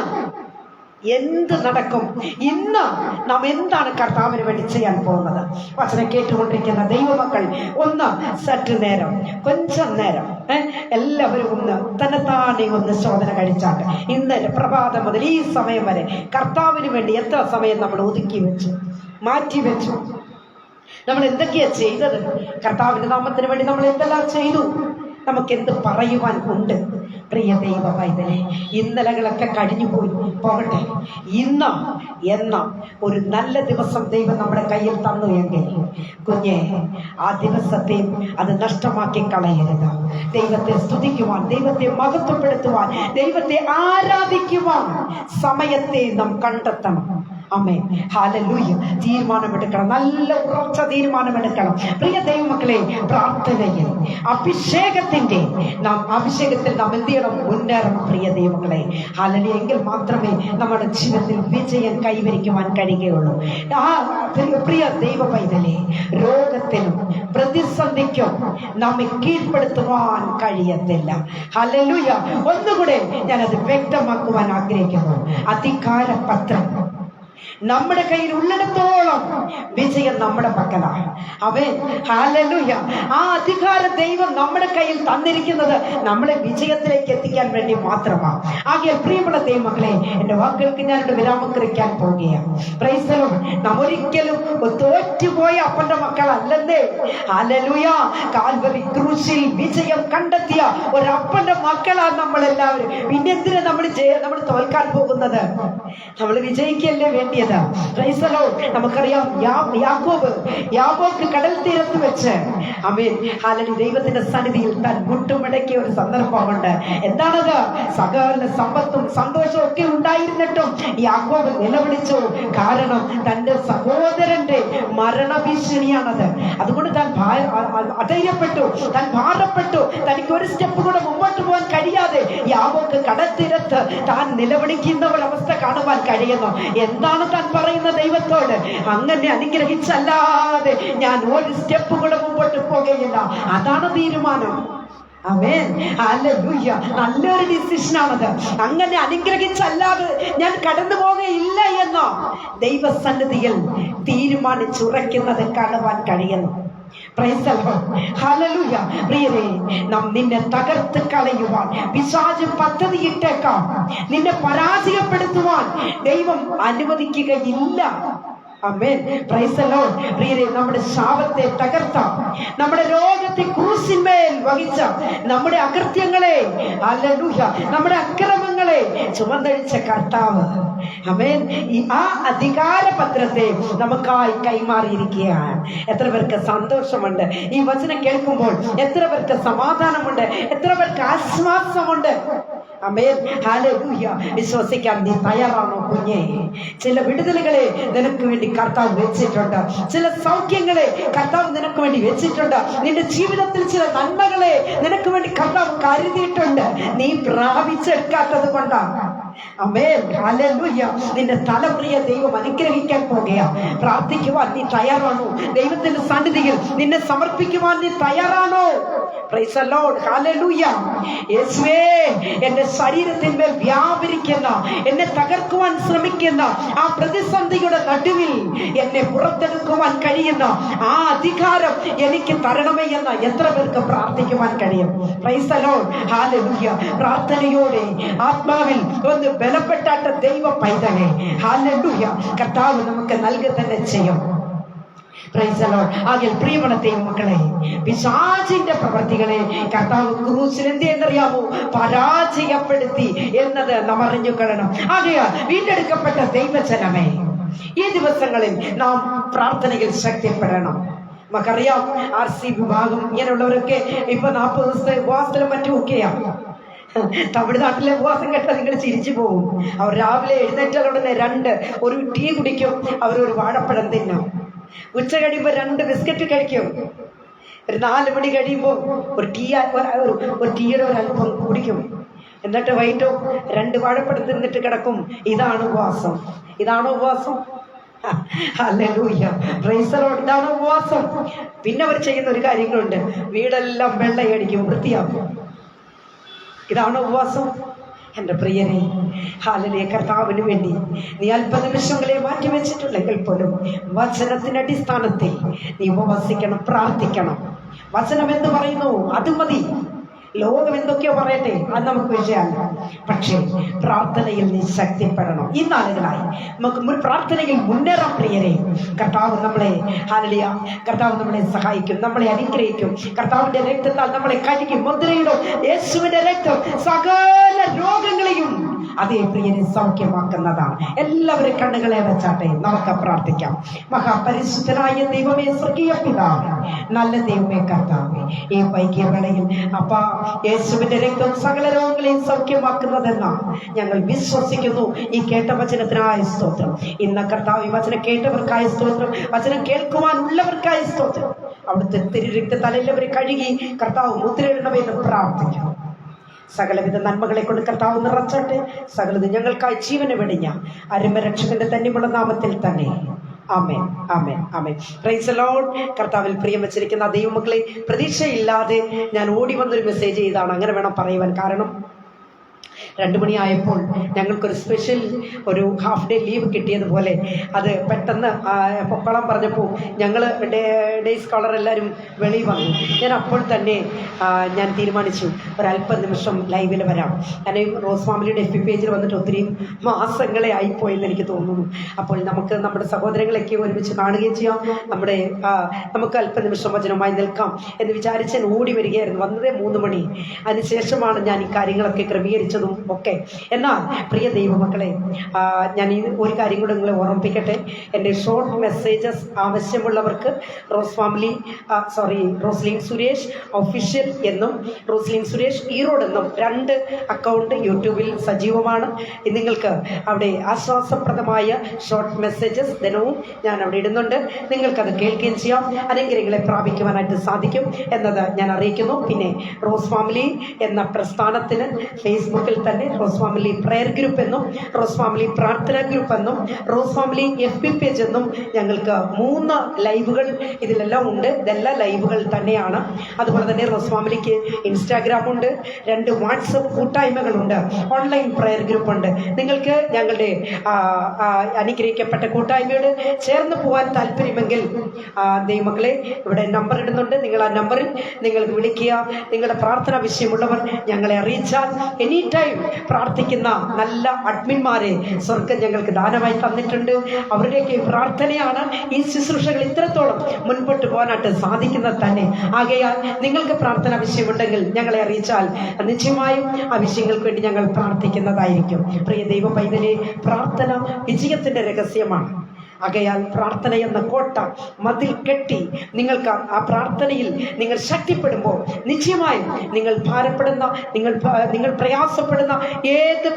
എന്ത് നടക്കും, ഇന്ന് നാം എന്താണ് കർത്താവിന് വേണ്ടി ചെയ്യാൻ പോകുന്നത്? വചനം കേട്ടുകൊണ്ടിരിക്കുന്ന ദൈവമക്കൾ ഒന്ന് സറ്റ് നേരം, కొంచెం നേരം എല്ലാവരും ഒന്ന് തന്നെത്താനെ ഒന്ന് ശോധന കഴിച്ചാട്ട് ഇന്നലെ പ്രഭാതം മുതൽ ഈ സമയം വരെ കർത്താവിന് വേണ്ടി എത്ര സമയം നമ്മൾ ഒതുക്കി വെച്ചു, മാറ്റി വെച്ചു? നമ്മൾ എന്തൊക്കെയാ ചെയ്തത്? കർത്താവിന്റെ നാമത്തിന് വേണ്ടി നമ്മൾ എന്തെല്ലാം ചെയ്തു? നമുക്ക് എന്ത് പറയുവാൻ ഉണ്ട്? പ്രിയ ദൈവ പൈതലേ, ഇന്നലകളൊക്കെ കഴിഞ്ഞു പോകട്ടെ. ഇന്ന് എന്ന ഒരു നല്ല ദിവസം ദൈവം നമ്മുടെ കയ്യിൽ തന്നു എങ്കിൽ കുഞ്ഞെ, ആ ദിവസത്തെ അത് നഷ്ടമാക്കി കളയരുത്. ദൈവത്തെ സ്തുതിക്കുവാൻ, ദൈവത്തെ മഹത്വപ്പെടുത്തുവാൻ, ദൈവത്തെ ആരാധിക്കുവാൻ സമയത്തെ നാം കണ്ടെത്തണം. ആമേൻ. ഹല്ലേലൂയ. തീരുമാനമെടുക്കണം, നല്ല ഉറച്ച തീരുമാനമെടുക്കണം. പ്രിയ ദൈവമക്കളെ, പ്രാർത്ഥനയിൽ അഭിഷേകത്തിൽ നാം എന്ത് ചെയ്യണം? മുന്നേറണം. പ്രിയ ദൈവമക്കളെ, ഹല്ലേലൂയ. എങ്കിൽ മാത്രമേ നമ്മുടെ ജീവിതത്തിൽ വിജയം കൈവരിക്കുവാൻ കഴിയുകയുള്ളൂ. പ്രിയ ദൈവ പൈതലേ, രോഗത്തിനും പ്രതിസന്ധിക്കും നമ്മെ കീഴ്പ്പെടുത്തുവാൻ കഴിയത്തില്ല. ഹല്ലേലൂയ. ഒന്നുകൂടെ ഞാനത് വ്യക്തമാക്കുവാൻ ആഗ്രഹിക്കുന്നു. അധികാരപത്രം നമ്മുടെ കയ്യിൽ ഉള്ളിടത്തോളം വിജയം നമ്മുടെ പക്കലാണ്. ആമേൻ. ഹല്ലേലൂയ. ആ അധികാര ദൈവം നമ്മുടെ കയ്യിൽ തന്നിരിക്കുന്നത് നമ്മളെ വിജയത്തിലേക്ക് എത്തിക്കാൻ വേണ്ടി മാത്രമാണ്. ആകയാൽ പ്രിയമുള്ള ദൈവമക്കളെ, എന്റെ വാക്കുകൾക്ക് ഞാനൊരു വിരാമം കുറിക്കാൻ പോവുകയാണ്. Price the Lord. നാം ഒരിക്കലും തോറ്റുപോയ അപ്പന്റെ മക്കളല്ലെന്നേ. ഹല്ലേലൂയ. കാൽവരി ക്രൂശിൽ വിജയം കണ്ടെത്തിയ ഒരപ്പന്റെ മക്കളാണ് നമ്മളെല്ലാവരും. പിന്നെ എന്തിനാ നമ്മൾ തോൽക്കാൻ പോകുന്നത്? നമ്മൾ വിജയിക്കല്ലേ വേണ്ടിയത്? Price the Lord. നമുക്കറിയാം, യാക്കോബ് കടൽ തീരത്ത് വെച്ച് ആമേൻ ഹല്ലേലൂയ ദൈവത്തിന്റെ സന്നിധിയിൽ താൻ മുട്ടുമടക്കിയ ഒരു സന്ദർഭമുണ്ട്. എന്താണത്? സകല സമ്പത്തും സന്തോഷവും ഒക്കെ ഉണ്ടായിരുന്നിട്ടും യാക്കോബ് നിലവിളിച്ചു. കാരണം തന്റെ സഹോദരന്റെ മരണഭീഷണിയാണത്. അതുകൊണ്ട് താൻ അധൈര്യപ്പെട്ടു, താൻ ഭാരപ്പെട്ടു. തനിക്ക് ഒരു സ്റ്റെപ്പ് കൂടെ മുമ്പോട്ട് പോകാൻ കഴിയാതെ യാക്കോബ് കടൽത്തീരത്ത് താൻ നിലവിളിക്കുന്ന ഒരവസ്ഥ കാണുവാൻ കഴിയുന്നു. എന്താണ് താൻ പറയുന്ന ദൈവത്തോട്? അങ്ങനെ അനുഗ്രഹിച്ചല്ലാതെ ഞാൻ ഒരു സ്റ്റെപ്പ് കൂടെ മുമ്പോട്ട് പോകുകയില്ല. അതാണ് തീരുമാനം. ആമേൻ. ഹല്ലേലൂയ. നല്ലൊരു ഡിസിഷനാണത്. അങ്ങനെ അനുഗ്രഹിച്ചല്ലാതെ ഞാൻ കടന്നു പോകുകയില്ല എന്ന് ദൈവസന്നിധിയിൽ തീരുമാനിച്ചുറയ്ക്കുന്നത് കാണുവാൻ കഴിയുന്നു. Praise the lord. ഹല്ലേലൂയ. പ്രിയരേ, നാം നിന്നെ തകർത്ത് കളയുവാൻ പിശാച് പദ്ധതിയിട്ടേക്കാം. നിന്നെ പരാജയപ്പെടുത്തുവാൻ ദൈവം അനുവദിക്കുകയില്ല. ആമേൻ. Praise the lord. പ്രിയരെ, നമ്മുടെ ശാപത്തെ തകർത്ത, നമ്മുടെ രോഗത്തെ ക്രൂശിന്മേൽ വഹിച്ച, നമ്മുടെ അകൃത്യങ്ങളെ, ഹല്ലേലൂയ, നമ്മുടെ അക്രമങ്ങളെ ചുമന്നഴിച്ച കർത്താവ്, ആമേൻ, ആ അധികാര പത്രത്തെ നമുക്കായി കൈമാറിയിരിക്കുകയാണ്. എത്ര പേർക്ക് സന്തോഷമുണ്ട് ഈ വചനം കേൾക്കുമ്പോൾ? എത്ര പേർക്ക് സമാധാനമുണ്ട്? എത്ര പേർക്ക് ആശ്വാസമുണ്ട്? ആമേൻ, ഹല്ലേലൂയ. വിശ്വസിക്കാൻ നീ തയ്യാറാണോ കുഞ്ഞേ? ചില വിടുതലുകളെ നിനക്ക് വേണ്ടി കർത്താവ് വെച്ചിട്ടുണ്ട്. ചില സൗഖ്യങ്ങളെ കർത്താവ് നിനക്ക് വേണ്ടി വെച്ചിട്ടുണ്ട്. നിന്റെ ജീവിതത്തിൽ ചില നന്മകളെ നിനക്ക് വേണ്ടി കർത്താവ് കരുതിയിട്ടുണ്ട്. നീ പ്രാപിച്ചെടുക്കാത്തത് കൊണ്ടാണ്. ആമേൻ, ഹല്ലേലൂയ. നിന്റെ തലമുറയെ ദൈവം അനുഗ്രഹിക്കാൻ പോകുകയാ. പ്രാർത്ഥിക്കുവാൻ നീ തയ്യാറാണോ? ദൈവത്തിന്റെ സന്നിധിയിൽ നിന്നെ സമർപ്പിക്കുവാൻ നീ തയ്യാറാണോ? Price the lord. ഹല്ലേലൂയ. യേശുവേ, എന്റെ ശരീരത്തിന്മേൽ വ്യാപരിക്കുന്ന, എന്നെ തകർക്കുവാൻ ശ്രമിക്കുന്ന ആ പ്രതിസന്ധിയുടെ നടുവിൽ എന്നെ പുറത്തെടുക്കുവാൻ കഴിയുന്ന ആ അധികാരം എനിക്ക് തരണമേ എന്ന് എത്ര പേർക്ക് പ്രാർത്ഥിക്കുവാൻ കഴിയും? Price the lord. ഹല്ലേലൂയ. പ്രാർത്ഥനയോടെ ആത്മാവിൽ ഒന്ന് ബലപ്പെട്ടാട്ട ദൈവ പൈതലേ, ഹല്ലേലൂയ, കർത്താവ് നമുക്ക് നൽകുക തന്നെ ചെയ്യും. Price the Lord. ആകയാൽ പ്രിയമുള്ള ദൈവമക്കളെ, പിശാചിന്റെ പ്രവൃത്തികളെ കർത്താവ് ക്രൂശിൽ എന്തെന്നറിയാമോ? പരാജയപ്പെടുത്തി എന്നത് നാം അറിഞ്ഞുകൊള്ളണം. ആകയാൽ വീണ്ടെടുക്കപ്പെട്ട ദൈവജനമേ, ഈ ദിവസങ്ങളിൽ നാം പ്രാർത്ഥനയിൽ ശക്തിപ്പെടണം. നമുക്കറിയാം, RC വിഭാഗം ഇങ്ങനെയുള്ളവരൊക്കെ ഇപ്പൊ 40 ദിവസത്തെ ഉപവാസത്തിലും മറ്റുമൊക്കെയാണ്. തമിഴ്നാട്ടിലെ ഉപവാസം കേട്ടാൽ നിങ്ങൾ ചിരിച്ചു പോകും. അവർ രാവിലെ എഴുന്നേറ്റാൽ ഉടനെ ഒരു ടീ കുടിക്കും, അവരൊരു വാഴപ്പഴം തിന്നും. ഉച്ച കഴിയുമ്പോൾ 2 ബിസ്ക്കറ്റ് കഴിക്കും. ഒരു 4 മണി കഴിയുമ്പോൾ ഒരു ടീയുടെ ഒരല്പം കുടിക്കും. എന്നിട്ട് വൈകിട്ടോ 2 വാഴപ്പഴം തിന്നിട്ട് കിടക്കും. ഇതാണ് ഉപവാസം. ഇതാണോ ഉപവാസം? ഹല്ലേലൂയ. Praise the Lord. ഇതാണോ ഉപവാസം? പിന്നെ അവർ ചെയ്യുന്ന ഒരു കാര്യങ്ങളുണ്ട്. വീടെല്ലാം വെള്ളയടിക്കും, വൃത്തിയാക്കും. ഇതാണോ ഉപവാസം? എൻ്റെ പ്രിയനെ, ഹല്ലേലൂയ, കർത്താവിന് വേണ്ടി നീ അല്പനിമിഷങ്ങളെ മാറ്റിവെച്ചിട്ടുണ്ടെങ്കിൽ പോലും വചനത്തിന്റെ അടിസ്ഥാനത്തിൽ നീ ഉപവസിക്കണം, പ്രാർത്ഥിക്കണം. വചനം എന്ത് പറയുന്നു അത് മതി. ലോകം എന്തൊക്കെയോ പറയട്ടെ, അത് നമുക്ക് വിഷയമല്ല. പക്ഷേ പ്രാർത്ഥനയിൽ നീ ശക്തിപ്പെടണം. ഈ നാളുകളായി നമുക്ക് പ്രാർത്ഥനയിൽ മുന്നേറാൻ പ്രിയരെ. കർത്താവ് നമ്മളെ, ഹല്ലേലൂയ, കർത്താവ് നമ്മളെ സഹായിക്കും, നമ്മളെ അനുഗ്രഹിക്കും. കർത്താവിന്റെ രക്തത്താൽ നമ്മളെ കഴുകി മുദ്രയിടും. യേശുവിന്റെ രക്തം സകല രോഗങ്ങളെയും അതേ പ്രിയനെ സൗഖ്യമാക്കുന്നതാണ്. എല്ലാവരും കണ്ണുകളെ വെച്ചാട്ടെ, നമുക്ക് പ്രാർത്ഥിക്കാം. മഹാപരിശുദ്ധനായ ദൈവമേ, സ്വർഗീയ പിതാവേ, നല്ല ദൈവമേ, കർത്താവേ, ഈ വൈകിയ വേളയിൽ അപ്പാ, യേശുവിന്റെ രക്തം സകല രോഗങ്ങളെയും സൗഖ്യമാക്കുന്നതെന്ന് ഞങ്ങൾ വിശ്വസിക്കുന്നു. ഈ കേട്ട വചനത്തിനായ സ്തോത്രം. ഇന്ന് കർത്താവ് ഈ വചനം കേട്ടവർക്കായ സ്തോത്രം, വചനം കേൾക്കുവാനുള്ളവർക്കായ സ്തോത്രം. അവിടുത്തെ തിരുരക്തത്താൽ എല്ലാവരും കഴുകി കർത്താവ് മുദ്രയിടണമെന്ന് പ്രാർത്ഥിക്കുന്നു. സകലവിധ നന്മകളെ കൊണ്ട് കർത്താവ് നിറച്ചട്ടെ. സകലത് ഞങ്ങൾക്കായി ജീവനെ വെടിഞ്ഞ അരുമരക്ഷകന്റെ തന്നെയുള്ള നാമത്തിൽ തന്നെ. ആമേൻ, ആമേൻ, ആമേൻ. Praise the lord. കർത്താവിൽ പ്രിയം വെച്ചിരിക്കുന്ന ദൈവമക്കളെ, പ്രതീക്ഷയില്ലാതെ ഞാൻ ഓടി വന്നൊരു മെസ്സേജ് ചെയ്താണ്, അങ്ങനെ വേണം പറയുവാൻ. കാരണം 2 മണിയായപ്പോൾ ഞങ്ങൾക്കൊരു സ്പെഷ്യൽ ഒരു ഹാഫ് ഡേ ലീവ് കിട്ടിയതുപോലെ അത് പെട്ടെന്ന് പൊക്കളം പറഞ്ഞപ്പോൾ ഞങ്ങൾ ഡേ സ്കോളർ എല്ലാവരും വെളിയിൽ വന്നു. ഞാൻ അപ്പോൾ തന്നെ ഞാൻ തീരുമാനിച്ചു ഒരല്പ നിമിഷം ലൈവിൽ വരാം. ഞാൻ റോസ് ഫാമിലിയുടെ FB പേജിൽ വന്നിട്ട് ഒത്തിരി മാസങ്ങളെ ആയിപ്പോയെന്ന് എനിക്ക് തോന്നുന്നു. അപ്പോൾ നമുക്ക് നമ്മുടെ സഹോദരങ്ങളൊക്കെ ഒരുമിച്ച് കാണുകയും ചെയ്യാം, നമുക്ക് അല്പ നിമിഷം വചനമായി നിൽക്കാം എന്ന് വിചാരിച്ച് ഞാൻ ഓടി വരികയായിരുന്നു. വന്നതേ 3 മണി. അതിനുശേഷമാണ് ഞാൻ ഈ കാര്യങ്ങളൊക്കെ ക്രമീകരിച്ചതും ഒക്കെ. എന്നാൽ പ്രിയ ദൈവമക്കളെ, ഞാൻ ഈ ഒരു കാര്യം കൂടെ നിങ്ങളെ ഓർമ്മിപ്പിക്കട്ടെ. എൻ്റെ ഷോർട്ട് മെസ്സേജസ് ആവശ്യമുള്ളവർക്ക് റോസ്ലിൻ സുരേഷ് ഒഫീഷ്യൽ എന്നും റോസ്ലിൻ സുരേഷ് ഈറോഡ് എന്നും 2 അക്കൗണ്ട് യൂട്യൂബിൽ സജീവമാണ്. നിങ്ങൾക്ക് അവിടെ ആശ്വാസപ്രദമായ ഷോർട്ട് മെസ്സേജസ് ദിനവും ഞാൻ അവിടെ ഇടുന്നുണ്ട്. നിങ്ങൾക്കത് കേൾക്കുകയും ചെയ്യാം, അനുഗ്രഹങ്ങളെ പ്രാപിക്കുവാനായിട്ട് സാധിക്കും എന്നത് ഞാൻ അറിയിക്കുന്നു. പിന്നെ റോസ് ഫാമിലി എന്ന പ്രസ്ഥാനത്തിന് ഫേസ്ബുക്കിൽ തന്നെ റോസ് ഫാമിലി പ്രയർ ഗ്രൂപ്പ് എന്നും റോസ് ഫാമിലി പ്രാർത്ഥന ഗ്രൂപ്പ് എന്നും റോസ് ഫാമിലി FB പേജ് എന്നും ഞങ്ങൾക്ക് 3 ലൈവുകൾ ഇതിലെല്ലാം ഉണ്ട്. ഇതെല്ലാം ലൈവുകൾ തന്നെയാണ്. അതുപോലെ തന്നെ റോസ് ഫാമിലിക്ക് ഇൻസ്റ്റാഗ്രാം ഉണ്ട്, 2 വാട്സപ്പ് കൂട്ടായ്മകളുണ്ട്, ഓൺലൈൻ പ്രയർ ഗ്രൂപ്പ് ഉണ്ട്. നിങ്ങൾക്ക് ഞങ്ങളുടെ അനുഗ്രഹിക്കപ്പെട്ട കൂട്ടായ്മയോട് ചേർന്ന് പോകാൻ താല്പര്യമെങ്കിൽ ദൈവമക്കളെ, ഇവിടെ നമ്പർ ഇടുന്നുണ്ട്. നിങ്ങൾ ആ നമ്പറിൽ നിങ്ങൾക്ക് വിളിക്കുക. നിങ്ങളുടെ പ്രാർത്ഥന വിഷയമുള്ളവർ ഞങ്ങളെ അറിയിച്ചാൽ എനി ടൈം പ്രാർത്ഥിക്കുന്ന നല്ല അഡ്മിന്മാരെ സ്വർഗം ഞങ്ങൾക്ക് ദാനമായി തന്നിട്ടുണ്ട്. അവരുടെയൊക്കെ പ്രാർത്ഥനയാണ് ഈ ശുശ്രൂഷകൾ ഇത്രത്തോളം മുൻപോട്ട് പോകാനായിട്ട് സാധിക്കുന്നത് തന്നെ. ആകയാൽ നിങ്ങൾക്ക് പ്രാർത്ഥന വിഷയമുണ്ടെങ്കിൽ ഞങ്ങളെ അറിയിച്ചാൽ നിശ്ചയമായും ആ വിഷയങ്ങൾക്ക് വേണ്ടി ഞങ്ങൾ പ്രാർത്ഥിക്കുന്നതായിരിക്കും. പ്രിയ ദൈവ പൈതലെ, പ്രാർത്ഥന വിജയത്തിന്റെ രഹസ്യമാണ്. ആകയാൽ പ്രാർത്ഥന എന്ന കോട്ട മതിൽ കെട്ടി നിങ്ങൾക്ക് ആ പ്രാർത്ഥനയിൽ നിങ്ങൾ ശക്തിപ്പെടുമ്പോൾ നിശ്ചയമായും നിങ്ങൾ ഭാരപ്പെടുന്ന നിങ്ങൾ പ്രയാസപ്പെടുന്ന ഏത്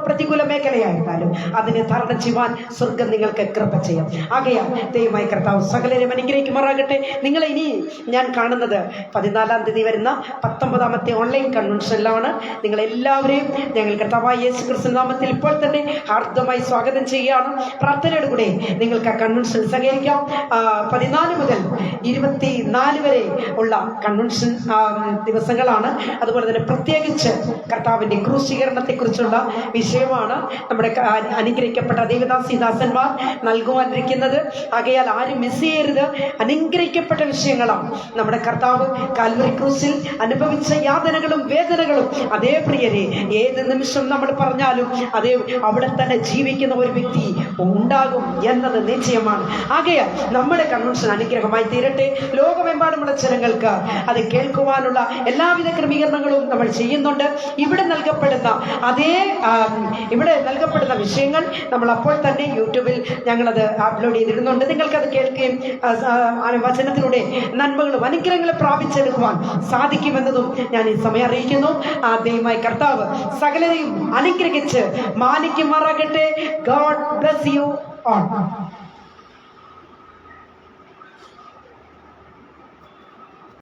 പ്രതികൂല മേഖലയായിരുന്നാലും അതിനെ തരണം ചെയ്യുവാൻ സ്വർഗം നിങ്ങൾക്ക് കൃപ ചെയ്യും. ആകയാൽ ദൈവമായ കർത്താവ് സകലരെയും അനുഗ്രഹിക്കുമാറാകട്ടെ. നിങ്ങളെ ഇനി ഞാൻ കാണുന്നത് 14-ാം തീയതി വരുന്ന 19ാമത്തെ ഓൺലൈൻ കൺവെൻഷനിലാണ്. നിങ്ങളെല്ലാവരെയും ഞങ്ങൾ കർത്താവായ യേശു ക്രിസ്തു നാമത്തിൽ ഇപ്പോൾ തന്നെ ഹാർദമായി സ്വാഗതം ചെയ്യുകയാണ്. പ്രാർത്ഥനയുടെ കൂടെ നിങ്ങൾക്ക് ആ കൺവെൻഷൻ സഹകരിക്കാം. 14 മുതൽ 24 വരെ ഉള്ള കൺവെൻഷൻ ദിവസങ്ങളാണ്. അതുപോലെ തന്നെ പ്രത്യേകിച്ച് കർത്താവിൻ്റെ ക്രൂശീകരണത്തെക്കുറിച്ചുള്ള വിഷയമാണ് നമ്മുടെ അനുഗ്രഹിക്കപ്പെട്ട ദേവദാസിദാസന്മാർ നൽകുവാനിരിക്കുന്നത്. ആകയാൽ ആരും മിസ് ചെയ്യരുത്. അനുഗ്രഹിക്കപ്പെട്ട വിഷയങ്ങളാണ്. നമ്മുടെ കർത്താവ് കാൽവരി ക്രൂശിൽ അനുഭവിച്ച യാതനകളും വേദനകളും അതേ പ്രിയരെ ഏത് നിമിഷം നമ്മൾ പറഞ്ഞാലും അതേ അവിടെ തന്നെ ജീവിക്കുന്ന ഒരു വ്യക്തി ഉണ്ടാകും എന്നത് നിശ്ചയമാണ്. ആകയാൽ നമ്മുടെ കൺവെൻഷൻ അനുഗ്രഹമായി തീരട്ടെ. ലോകമെമ്പാടുമുള്ള ജനങ്ങൾക്ക് അത് കേൾക്കുവാനുള്ള എല്ലാവിധ ക്രമീകരണങ്ങളും നമ്മൾ ചെയ്യുന്നുണ്ട്. ഇവിടെ നൽകപ്പെടുന്ന വിഷയങ്ങൾ നമ്മൾ അപ്പോൾ തന്നെ യൂട്യൂബിൽ ഞങ്ങളത് അപ്ലോഡ് ചെയ്തിടുന്നുണ്ട്. നിങ്ങൾക്കത് കേൾക്കുകയും വചനത്തിലൂടെ നന്മകളും അനുഗ്രഹങ്ങളും പ്രാപിച്ചെടുക്കുവാൻ സാധിക്കുമെന്നതും ഞാൻ ഈ സമയം അറിയിക്കുന്നു. ദൈവമായ കർത്താവ് സകലരെയും അനുഗ്രഹിച്ച് മാനിക്കുമാറാകട്ടെ. God bless you all.